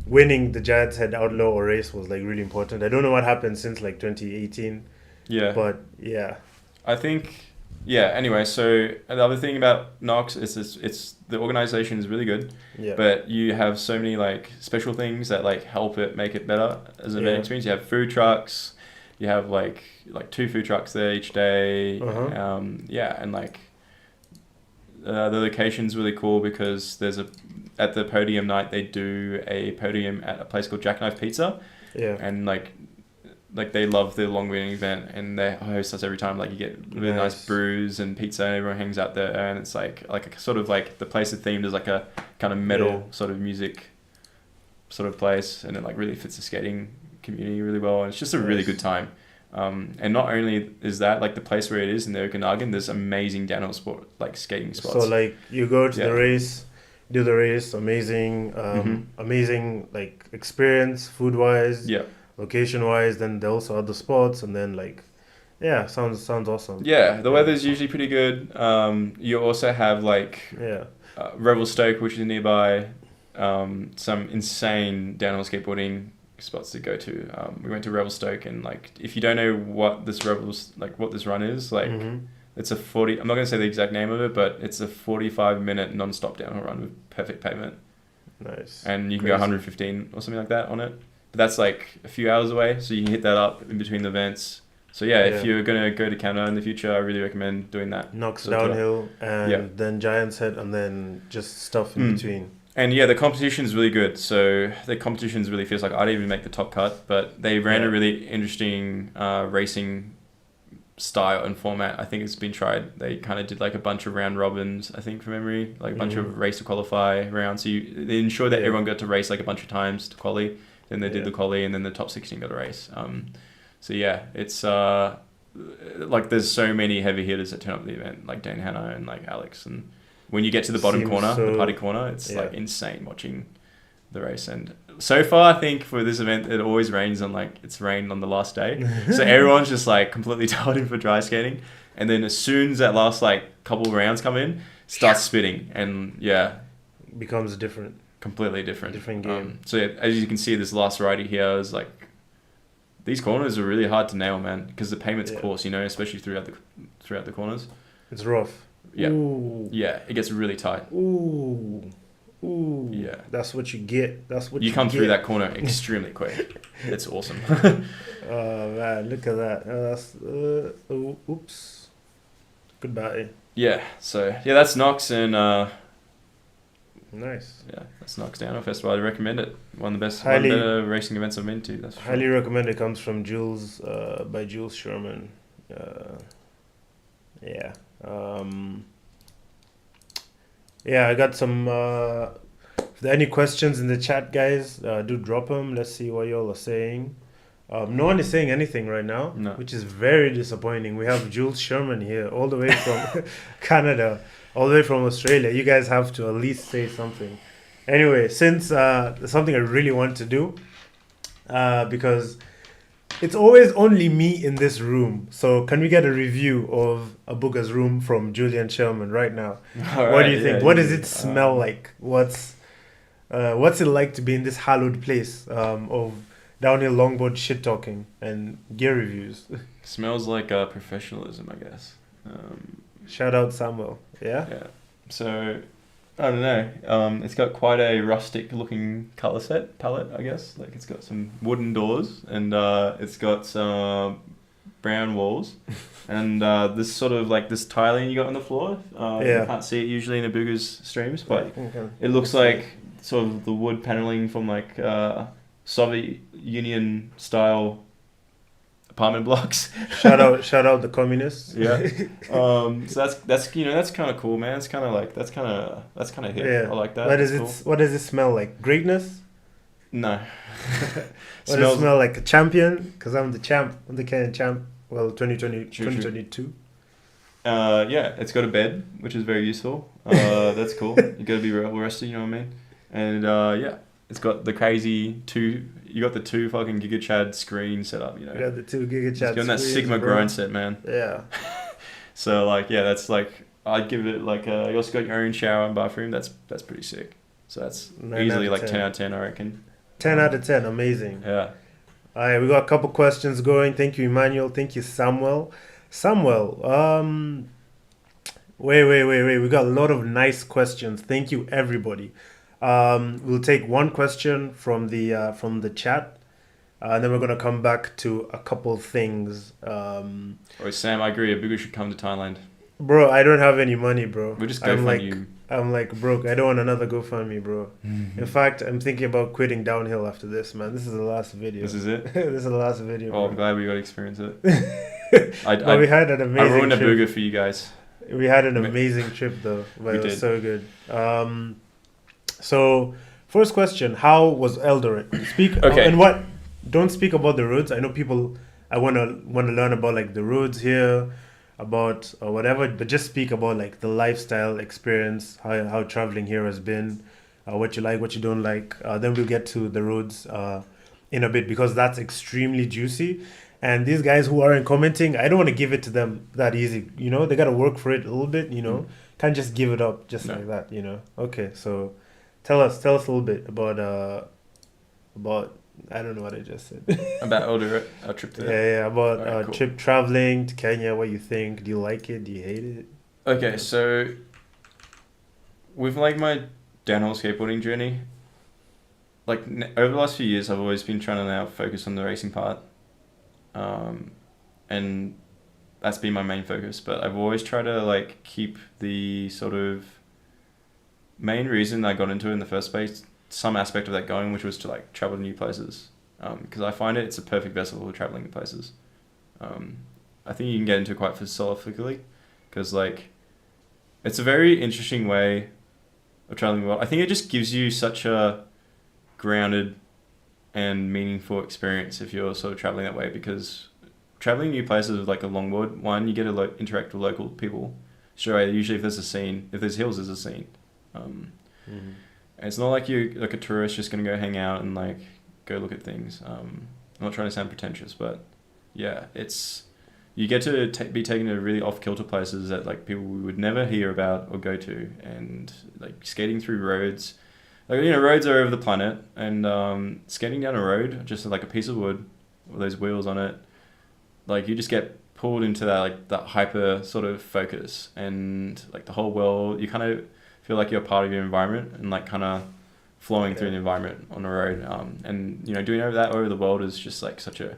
winning the Giant's Head Outlaw or race was like really important. I don't know what happened since like 2018, Yeah. but yeah. I think, yeah, anyway, so the other thing about Knox is it's the organization is really good, Yeah. but you have so many like special things that like help it make it better as an event Yeah. experience. You have food trucks, you have like 2 food trucks there each day. Uh-huh. Yeah, and like the location's really cool because at the podium night they do a podium at a place called Jackknife Pizza, Yeah. and like they love the long wheeling event, and they host us every time. Like you get really nice brews and pizza, and everyone hangs out there, and it's like a sort of like the place is themed as like a kind of metal sort of music sort of place, and it like really fits the skating community really well, and it's just a really good time. And not only is that like the place where it is in the Okanagan, there's amazing downhill sport like skating spots. So like you go to Yeah. the race, do the race, amazing, amazing like experience, food wise, Yeah. location wise. Then there also other spots, and then like, yeah, sounds awesome. Yeah, the weather's usually pretty good. You also have like Yeah. Revelstoke, which is nearby. Some insane downhill skateboarding spots to go to. We went to Revelstoke, and like if you don't know what this run is, like it's a 40. I'm not gonna say the exact name of it, but it's a 45-minute non-stop downhill run with perfect pavement, Nice. and you can go 115 or something like that on it. But that's like a few hours away, so you can hit that up in between the events. So yeah, if you're gonna go to Canada in the future, I really recommend doing that. Knocks So to- downhill and then Giant's Head and then just stuff in between. And yeah, the competition is really good. So the competition really feels like I didn't even make the top cut, but they ran a really interesting racing style and format. I think it's been tried. They kind of did like a bunch of round robins, I think from memory, like a bunch of race to qualify rounds. So they ensured that everyone got to race like a bunch of times to quali. Then they did the quali, and then the top 16 got a race. So yeah, it's like there's so many heavy hitters that turn up at the event, like Dane Hanna and like Alex. And when you get to the bottom Seems corner, so- the party corner, it's like insane watching the race. And so far, I think for this event, it always rains it's rained on the last day. So everyone's just like completely dialed in for dry skating. And then as soon as that last like couple rounds come in, starts spitting. And yeah, Becomes different. completely different. Different game. So yeah, as you can see, this last righty here is like, these corners are really hard to nail, man, because the pavement's coarse, especially throughout the corners. It's rough. Yeah. Ooh. Yeah, it gets really tight. Ooh. Ooh. Yeah. That's what you get. That's what You come through get. that corner extremely quick. It's awesome. Oh man, look at that. That's oops. Goodbye. Yeah. So yeah, that's Knox, and Nice. yeah, that's Knox Downhill Festival. I recommend it. One of the best, Highly- one of the better racing events I've been to. That's for sure. Highly recommend. It comes from Jules, by Jules Sherman. Yeah. Yeah, I got some. If there are any questions in the chat, guys, do drop them. Let's see what y'all are saying. No one is saying anything right now, No. which is very disappointing. We have Jules Sherman here, all the way from Canada, all the way from Australia. You guys have to at least say something. Anyway, since there's something I really want to do, because it's always only me in this room. So can we get a review of A Booger's Room from Julian Sherman right now? What do you think? What does it smell like? What's it like to be in this hallowed place of downhill longboard shit talking and gear reviews? Smells like professionalism, I guess. Shout out Samuel. Yeah. Yeah. So I don't know. It's got quite a rustic looking color palette, I guess. Like it's got some wooden doors and it's got some brown walls and this sort of like this tiling you got on the floor. You Yeah. can't see it usually in a Booger's streams, but Okay. it looks like sort of the wood paneling from like Soviet Union style apartment blocks. Shout out the communists. Yeah. So that's that's kind of cool, man. It's kind of like that's kind of hip. Yeah. I like that. What That's does cool. What does it smell like? Greatness. No. What does it smell like? A champion? Because I'm the champ. I'm the Kenyan champ. Well, 2020, True. 2022. Yeah, it's got a bed, which is very useful. That's cool. You gotta be well rested, you know what I mean? And yeah, it's got the crazy two. You got the two fucking Giga Chad screen set up, you know. You got the 2 Giga It's Chat got that screens, Sigma bro. grind set, man. Yeah. So like, yeah, that's like I'd give it like you also got your own shower and bathroom. That's pretty sick. So that's 9 easily out of like 10. 10 out of 10, I reckon. 10 out of 10. Amazing. Yeah. All right, we got a couple questions going. Thank you, Emmanuel. Thank you, Samuel. Samuel, wait. We got a lot of nice questions. Thank you, everybody. We'll take one question from the chat, and then we're gonna come back to a couple things. Oh, Sam, I agree. A Booger should come to Thailand. Bro, I don't have any money, bro. We'll just I'm go like, fund you. I'm like broke. I don't want another GoFundMe, bro. In fact, I'm thinking about quitting downhill after this, man. This is the last video. This is it. This is the last video. Oh, I'm Bro. glad we got to experience it. But we had an I amazing ruined a trip. Booger for you guys. We had an Ma- amazing trip though, but We it was did. so good. So first question: how was Eldoret? Speak Okay. and what? Don't speak about the roads. I know people. I wanna learn about like the roads here, about or whatever. But just speak about like the lifestyle experience, how traveling here has been, what you like, what you don't like. Then we'll get to the roads in a bit because that's extremely juicy. And these guys who aren't commenting, I don't want to give it to them that easy. You know, they got to work for it a little bit. You know, can't just give it up just No. like that. You know. Okay, so tell us a little bit about I don't know what I just said. About Eldoret, our trip to Yeah, there. yeah, about Alright, cool. trip traveling to Kenya. What you think? Do you like it? Do you hate it? Okay, so with like my downhill skateboarding journey, like over the last few years, I've always been trying to now focus on the racing part, and that's been my main focus. But I've always tried to like keep the sort of main reason I got into it in the first place, some aspect of that going, which was to like travel to new places, because I find it's a perfect vessel for traveling to places. I think you can get into it quite philosophically, because like it's a very interesting way of traveling the world. I think it just gives you such a grounded and meaningful experience if you're sort of traveling that way, because traveling new places with like a longboard, one, you get to interact with local people straight away. Usually if there's a scene, if there's hills, there's a scene. And it's not like you're like a tourist just gonna go hang out and like go look at things. I'm not trying to sound pretentious, but yeah, it's you get to be taken to really off kilter places that like people would never hear about or go to, and like skating through roads. Like, you know, roads are over the planet, and skating down a road, just like a piece of wood with those wheels on it, like you just get pulled into that like that hyper sort of focus, and like the whole world, you kind of feel like you're part of your environment and like kind of flowing through the environment on the road. And you know, doing that over the world is just like such a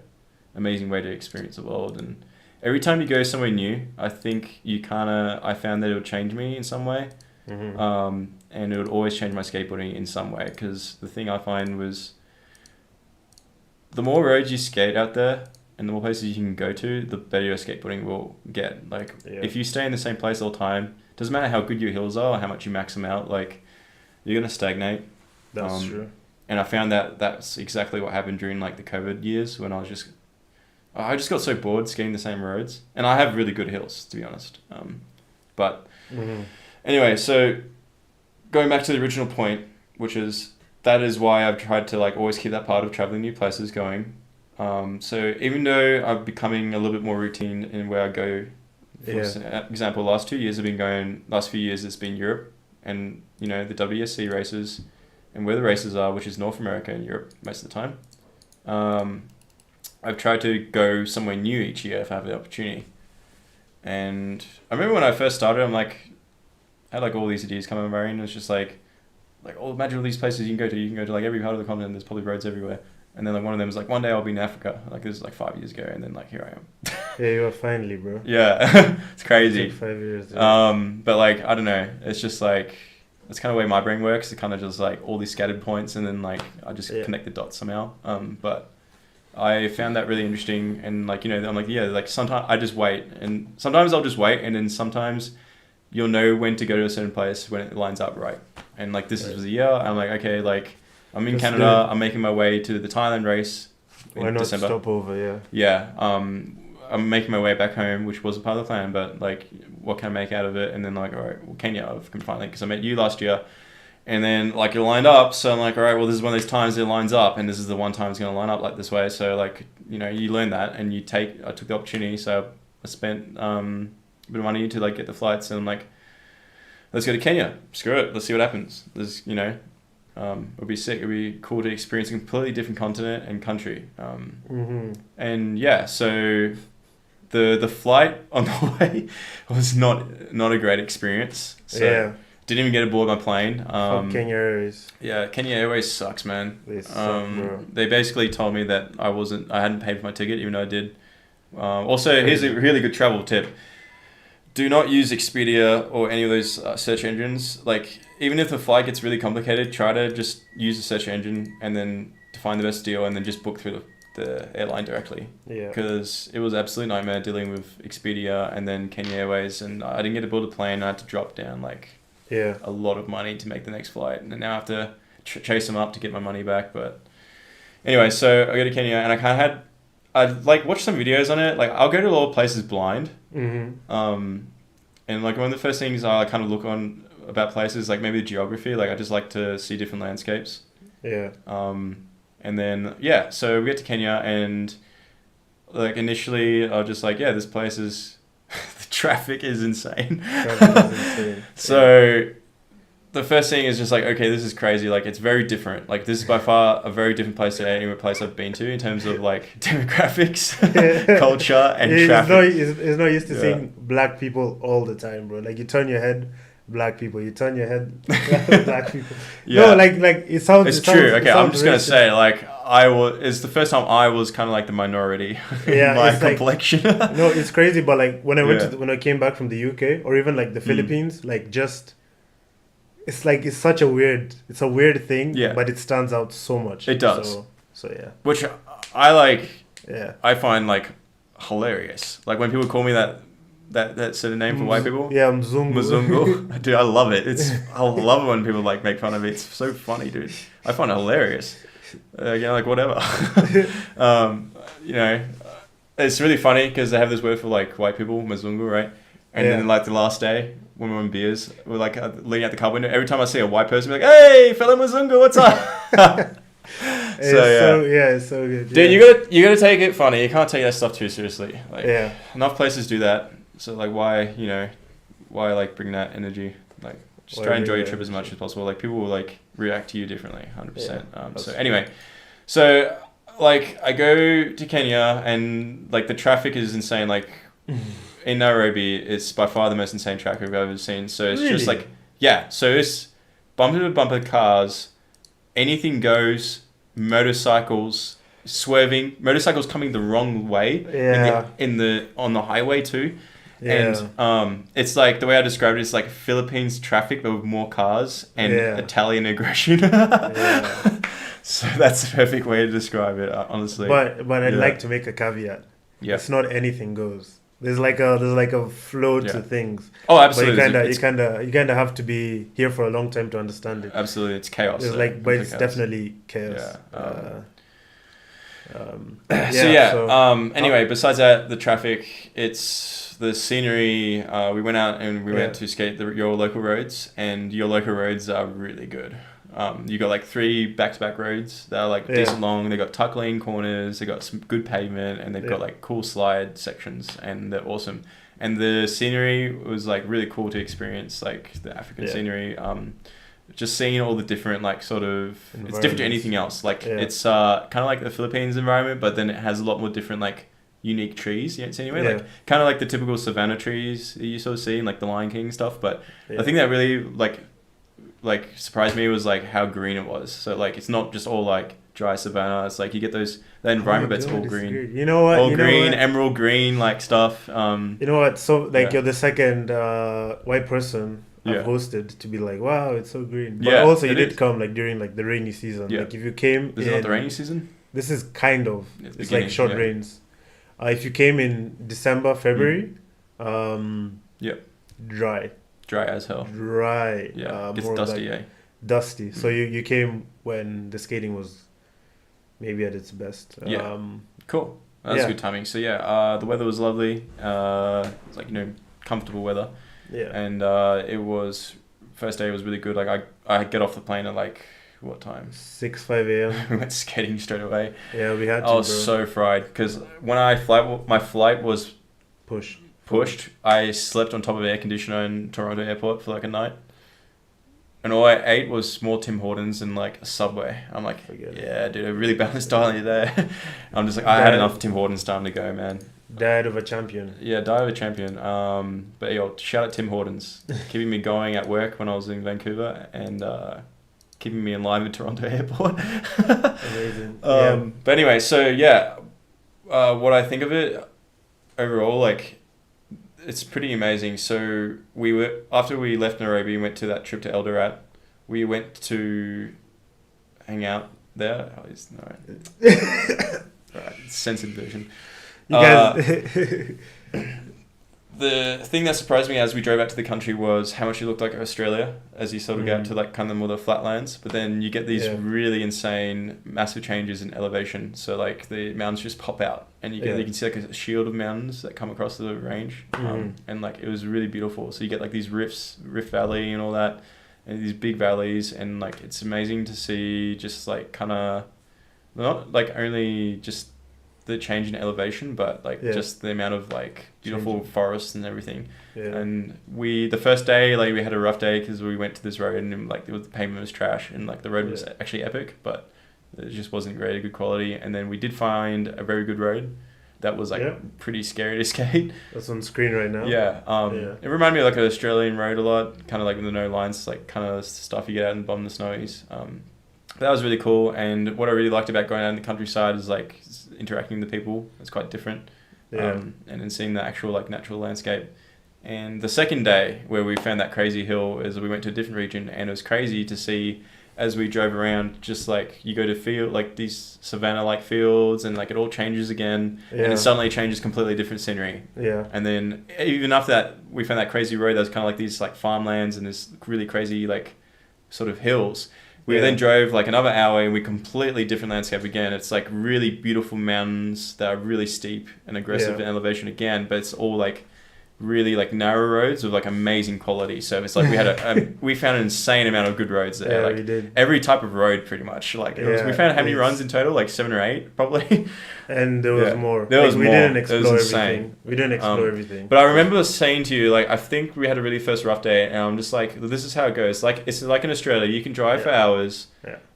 amazing way to experience the world. And every time you go somewhere new, I think I found that it would change me in some way. And it would always change my skateboarding in some way, because the thing I find was the more roads you skate out there and the more places you can go to, the better your skateboarding will get. Like if you stay in the same place all the time, doesn't matter how good your hills are or how much you max them out, like you're gonna stagnate. That's true. And I found that that's exactly what happened during like the COVID years, when I just got so bored skating the same roads, and I have really good hills, to be honest. But anyway, so going back to the original point, which is that is why I've tried to like always keep that part of traveling new places going. So even though I'm becoming a little bit more routine in where I go, for example, last few years it's been Europe, and you know, the WSC races and where the races are, which is North America and Europe most of the time. I've tried to go somewhere new each year if I have the opportunity. And I remember when I first started, I'm like, had like all these ideas come in my brain. It was just like, oh, imagine all these places you can go to. You can go to like every part of the continent. There's probably roads everywhere. And then like one of them was like, one day I'll be in Africa. Like this is like 5 years ago, and then like here I am. Yeah, you are finally, bro. Yeah, it's crazy. It took 5 years. Yeah. But like I don't know. It's just like that's kind of the way my brain works. It kind of just like all these scattered points, and then like I just connect the dots somehow. But I found that really interesting, and like I'm like like sometimes I just wait, and sometimes I'll just wait, and then sometimes you'll know when to go to a certain place when it lines up right. And like this was a year. I'm like okay, like I'm in Canada. Good. I'm making my way to the Thailand race in Why not December. stop over? Yeah. Yeah. I'm making my way back home, which wasn't part of the plan, but like, what can I make out of it? And then like, all right, well, Kenya, I've come finally, because I met you last year, and then like it lined up. So I'm like, all right, well, this is one of those times it lines up, and this is the one time it's going to line up like this way. So like, you learn that, and I took the opportunity. So I spent a bit of money to like get the flights, and I'm like, let's go to Kenya. Screw it. Let's see what happens. It'd be sick. It'd be cool to experience a completely different continent and country. And yeah, so the flight on the way was not a great experience. So didn't even get aboard my plane. Kenya Airways. Yeah, Kenya Airways sucks, man. They suck, bro. They basically told me that I hadn't paid for my ticket, even though I did. Also, here's a really good travel tip. Do not use Expedia or any of those search engines. Like, even if the flight gets really complicated, try to just use a search engine and then to find the best deal, and then just book through the airline directly. Yeah. Because it was an absolute nightmare dealing with Expedia and then Kenya Airways, and I didn't get to board a plane. I had to drop down a lot of money to make the next flight, and now I have to chase them up to get my money back. But anyway, so I go to Kenya, and I like watched some videos on it. Like, I'll go to a lot of places blind. And like one of the first things I kind of look on about places, like maybe the geography. Like I just like to see different landscapes. Yeah. And then so we get to Kenya, and like initially I was just like, this place is the traffic is insane. So the first thing is just like, okay, this is crazy. Like, it's very different. Like, this is by far a very different place to any place I've been to in terms of like demographics, culture, and traffic. It's not used to seeing black people all the time, bro. Like, you turn your head, black people. You turn your head, black people. No, like it sounds. It's true. Okay, I'm just gonna say, like, it's the first time I was kind of like the minority. In my complexion. Like, no, it's crazy. But like when I when I came back from the UK or even like the Philippines, like just. It's like it's a weird thing, but it stands out so much. It does. So yeah. Which I like. Yeah. I find like hilarious. Like when people call me that sort of name for white people. Yeah, Mzungu. Dude, I love it. I love it when people like make fun of it. It's so funny, dude. I find it hilarious. Like whatever. It's really funny because they have this word for like white people, Mzungu, right? And then like the last day, when we're on beers, we're like leaning out the car window. Every time I see a white person, we're like, "Hey, fellow Mzungu, what's up?" It's so good. Dude, you gotta take it funny. You can't take that stuff too seriously. Like, enough places do that. So like, why like bring that energy? Like, just try and enjoy your trip as much as possible. Like, people will like react to you differently, 100%. So anyway, so like I go to Kenya, and like the traffic is insane. Like. In Nairobi, it's by far the most insane track I've ever seen. So it's just like, so it's bumper to bumper cars, anything goes, motorcycles swerving, motorcycles coming the wrong way on the highway too. Yeah. And it's like, the way I described it is like Philippines traffic, but with more cars and Italian aggression. So that's the perfect way to describe it, honestly. But I'd like to make a caveat. Yeah. It's not anything goes. There's like a flow to things. Oh, absolutely. But you kind of have to be here for a long time to understand it. Absolutely, it's chaos. It's definitely chaos. Anyway, besides that, the traffic, it's the scenery. We went out and we went to skate your local roads, and your local roads are really good. You got like 3 back-to-back roads that are like decent long. They got tuck lane corners. They got some good pavement, and they've got like cool slide sections, and they're awesome. And the scenery was like really cool to experience, like the African scenery. Just seeing all the different like sort of, it's different to anything else. Like it's kind of like the Philippines environment, but then it has a lot more different like unique trees you don't see anywhere. Yeah. Like kind of like the typical savanna trees that you sort of see in like the Lion King stuff. But Yeah. I think that really like surprised me was like how green it was. So like it's not just all like dry savanna. It's like you get the environment, but it's all green. You know what? All You know green, what? emerald green, like stuff. You know what? So like Yeah. you're the second white person Yeah. I've hosted to be like, wow, it's so green. But Yeah, also you it did is. come like during like the rainy season. Yeah. Like if you came Is it not the rainy season? This is kind of It's it's beginning, like short yeah. rains. If you came in December, February, Yeah. dry, Dry as hell. dry. Yeah. It's more dusty, like eh? dusty. So you came when the skating was maybe at its best. Yeah. Cool. That's Yeah. good timing. So the weather was lovely. It was like comfortable weather, Yeah. and it was first day was really good. Like I get off the plane at like what time? 5 a.m. We went skating straight away. Yeah, we had to, I was bro. so fried because when my flight was pushed, I slept on top of air conditioner in Toronto airport for like a night. And all I ate was more Tim Hortons and like a Subway. I'm like, Forget it. yeah, dude, a really balanced diet there. I'm just like, I had enough Tim Hortons time to go, man. Diet of a champion. Yeah, diet of a champion. But yo, shout out Tim Hortons, keeping me going at work when I was in Vancouver and keeping me alive in Toronto airport. Amazing. Yeah. But anyway, so yeah, what I think of it overall, like, it's pretty amazing. So after we left Nairobi and went to that trip to Eldoret, we went to hang out there. Oh, it's all right. All right, censored version. You guys. The thing that surprised me as we drove out to the country was how much it looked like Australia as you sort of get to like kind of more the flatlands. But then you get these really insane, massive changes in elevation. So like the mountains just pop out, and you can see like a shield of mountains that come across the range, and like it was really beautiful. So you get like these Rift Valley and all that, and these big valleys, and like it's amazing to see just like kind of not like only just the change in elevation, but like just the amount of like beautiful forests and everything. And the first day, like we had a rough day because we went to this road and like the pavement was trash, and like the road was actually epic, but it just wasn't great, good quality. And then we did find a very good road that was like pretty scary to skate. That's on screen right now. It reminded me of like an Australian road a lot, kind of like with the no lines, like kind of stuff you get out in the bottom of the snowies. That was really cool, and what I really liked about going out in the countryside is like interacting with the people. It's quite different, and then seeing the actual like natural landscape. And the second day where we found that crazy hill is we went to a different region, and it was crazy to see as we drove around, just like you go to field like these savanna like fields, and like it all changes again, and it suddenly changes completely different scenery. And then even after that, we found that crazy road that was kind of like these like farmlands and this really crazy like sort of hills. We then drove like another hour and we completely different landscape again. It's like really beautiful mountains that are really steep and aggressive in elevation again, but it's all like really like narrow roads with like amazing quality. So it's like we had we found an insane amount of good roads there. Like we did. Every type of road pretty much. Like we found how many runs in total? Like 7 or 8 probably. And there was more. There was we more. Didn't explore insane. everything. We didn't explore everything. But I remember saying to you, like, I think we had a really first rough day, and I'm just like, this is how it goes. Like, it's like in Australia, you can drive for hours.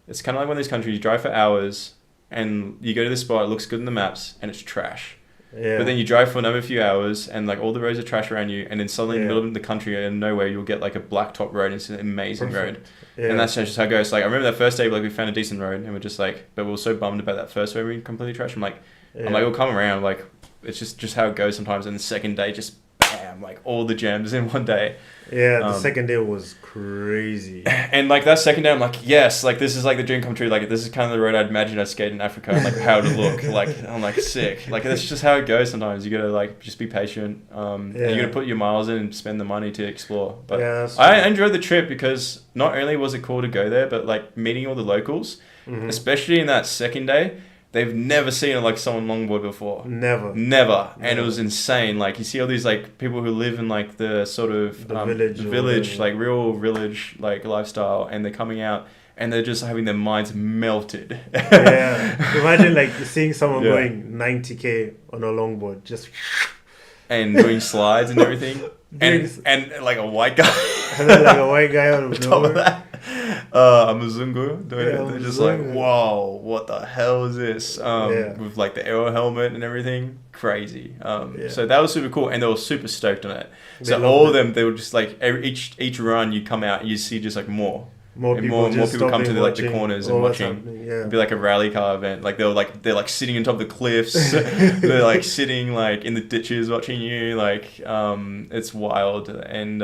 It's kind of like one of these countries, you drive for hours, and you go to this spot, it looks good in the maps, and it's trash. But then you drive for another few hours, and like all the roads are trash around you, and then suddenly in the middle of the country, and nowhere, you'll get like a blacktop road, and it's an amazing road. And that's just how it goes. Like, I remember that first day, like, we found a decent road, and we're just like, but we were so bummed about that first road being completely trash. I'm like, we'll come around. Like, it's just how it goes sometimes. And the second day, just bam, like all the gems in one day. The second day was crazy. And like that second day, I'm like, yes, like this is like the dream come true. Like this is kind of the road I'd imagine I'd skate in Africa. Like how it would look. Like I'm like sick. Like that's just how it goes sometimes. You gotta like just be patient. And you gotta put your miles in and spend the money to explore. But I enjoyed the trip because not only was it cool to go there, but like meeting all the locals, especially in that second day. They've never seen like someone longboard before. Never. And it was insane. Like you see all these like people who live in like the sort of village, like real village like lifestyle, and they're coming out and they're just having their minds melted. Imagine like seeing someone going 90k on a longboard, just and doing slides and everything, and like a white guy, and then like a white guy on top of that. Muzungu doing Yeah, it. They're just like, Muzungu. whoa, what the hell is this? Yeah. With like the aero helmet and everything, crazy. Yeah. So that was super cool, and they were super stoked on it. They So loved all of it. them, they were just like each run you come out, you see just like more. More And people, more just people come to stopping, the, like the watching corners all and what's watching. happening. Yeah. It'd be like a rally car event. Like they're like sitting on top of the cliffs. They're like sitting like in the ditches watching you. Like it's wild, and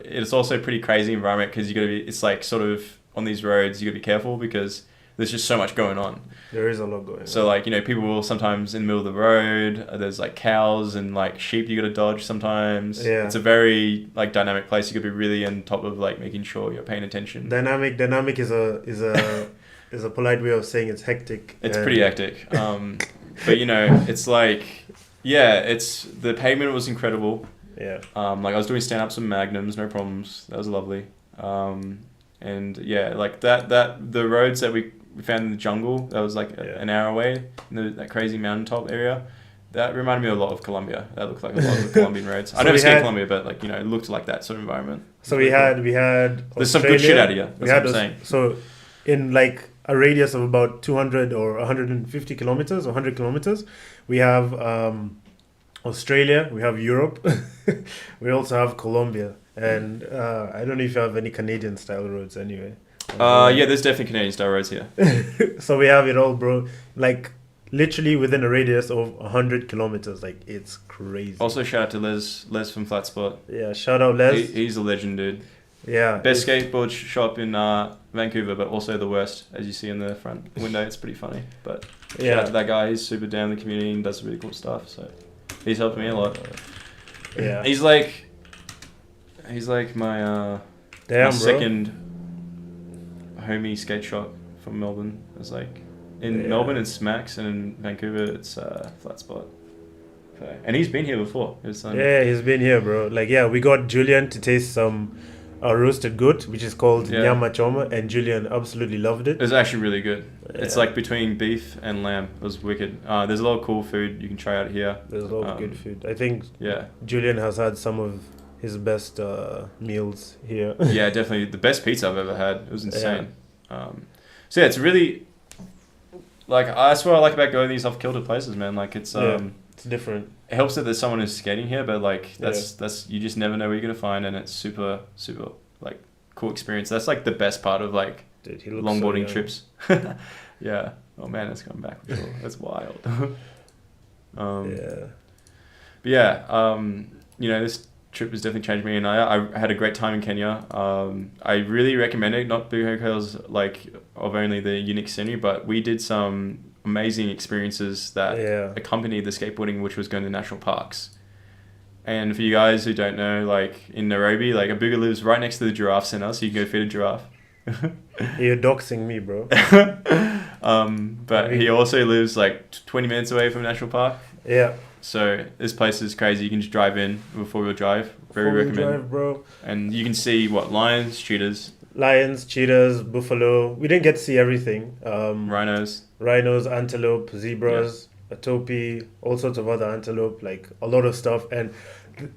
it's also a pretty crazy environment because you gotta be. It's like sort of on these roads you gotta be careful because there's just so much going on. There is a lot going on. So like people will sometimes in the middle of the road. There's like cows and like sheep you gotta dodge sometimes. Yeah. It's a very like dynamic place. You gotta be really on top of like making sure you're paying attention. Dynamic is a polite way of saying it's hectic. It's and- pretty hectic. But it's like, yeah, it's the pavement was incredible. Yeah. Like I was doing stand ups and magnums, no problems. That was lovely. And yeah, like that the roads that we found in the jungle, that was like an hour away, in that crazy mountaintop area. That reminded me a lot of Colombia. That looked like a lot of the Colombian roads. So I never we skied had- Colombia, but like it looked like that sort of environment. So we had There's some good shit Australia. out of here. That's We had what I'm saying. So in like a radius of about 200 or 150 kilometers or 100 kilometers, we have Australia, we have Europe, we also have Colombia, and I don't know if you have any Canadian style roads anyway. Yeah, there's definitely Canadian style roads here. So we have it all, bro. Like literally within a radius of 100 kilometers. Like it's crazy. Also, shout out to Les from Flat Spot. Yeah, shout out Les. He's a legend, dude. Yeah. Best skateboard shop in Vancouver, but also the worst, as you see in the front window. It's pretty funny. But shout out to that guy. He's super down in the community and does really cool stuff. So he's helped me a lot. Yeah. He's like my Damn, bro. second homie skate shop from Melbourne. It's like in Melbourne it's Smacks, and in Vancouver it's Flat Spot. Okay. And he's been here before. Yeah, he's been here, bro. Like, yeah, we got Julian to taste some roasted goat, which is called Nyama Choma, and Julian absolutely loved it. It's actually really good. Yeah. It's like between beef and lamb. It was wicked. There's a lot of cool food you can try out here. There's a lot of good food. I think Yeah. Julian has had some of his best meals here. Yeah, definitely the best pizza I've ever had. It was insane. So yeah, it's really like that's what I like about going to these off-kilter places, man. Like it's it's different. It helps that there's someone who's skating here, but like that's you just never know where you're gonna find, and it's super like cool experience. That's like the best part of like Dude, he looks longboarding so trips. Yeah. Oh man, it's coming back for sure. That's wild. Yeah. But yeah, this trip has definitely changed me, and I had a great time in Kenya. I really recommend it, not because like of only the unique scenery, but we did some amazing experiences that accompanied the skateboarding, which was going to national parks. And for you guys who don't know, like in Nairobi, like Abuga lives right next to the giraffe center, so you can go feed a giraffe. You're doxing me, bro. But he also lives like 20 minutes away from a national park. Yeah. So this place is crazy. You can just drive in with four-wheel drive. Very recommend. Drive, bro. And you can see lions, cheetahs, cheetahs, buffalo. We didn't get to see everything. rhinos, antelope, zebras, a topi, all sorts of other antelope, like a lot of stuff. And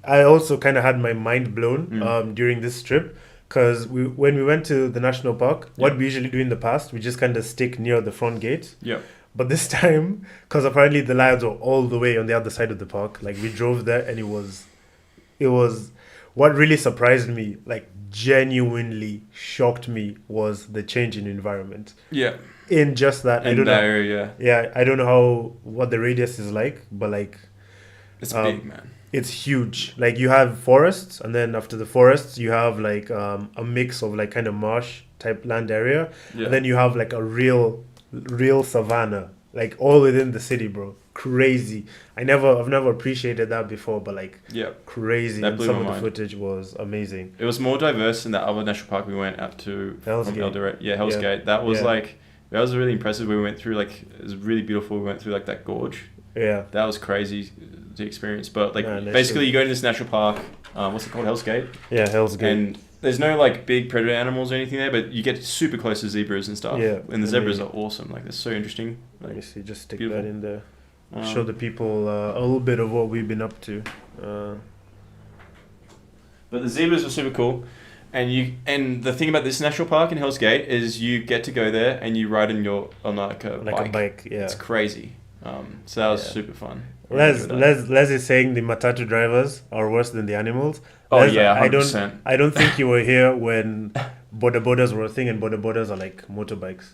I also kind of had my mind blown during this trip, because when we went to the national park, what we usually do in the past, we just kind of stick near the front gate. Yeah. But this time, because apparently the lions were all the way on the other side of the park, like we drove there, and it was what really surprised me, like genuinely shocked me, was the change in environment. Yeah. In just that, I don't know. Area. Yeah, I don't know what the radius is like, but like, it's big, man. It's huge. Like you have forests, and then after the forests, you have like a mix of like kind of marsh type land area, and then you have like a real savanna, like all within the city, bro. Crazy. I've never appreciated that before, but like crazy. That blew some my of mind. the footage was amazing. It was more diverse than that other national park we went out to. Hell's Gate. Hell's Gate. That was that was really impressive. We went through it was really beautiful. We went through like that gorge. Yeah. That was crazy to experience. But like basically you go to this national park, what's it called? Hell's Gate? Yeah, Hell's Gate. And there's no like big predator animals or anything there, but you get super close to zebras and stuff. Yeah. And the zebras are awesome. Like they're so interesting. Let me see, just stick beautiful. that in there. Show the people a little bit of what we've been up to. But the zebras were super cool. And the thing about this national park in Hell's Gate is you get to go there and you ride on like a Like bike. a bike, yeah. It's crazy. So that was Yeah. super fun. Les is saying the matatu drivers are worse than the animals. Oh Les, yeah, I 100%. don't think you were here when border borders were a thing, and border borders are like motorbikes.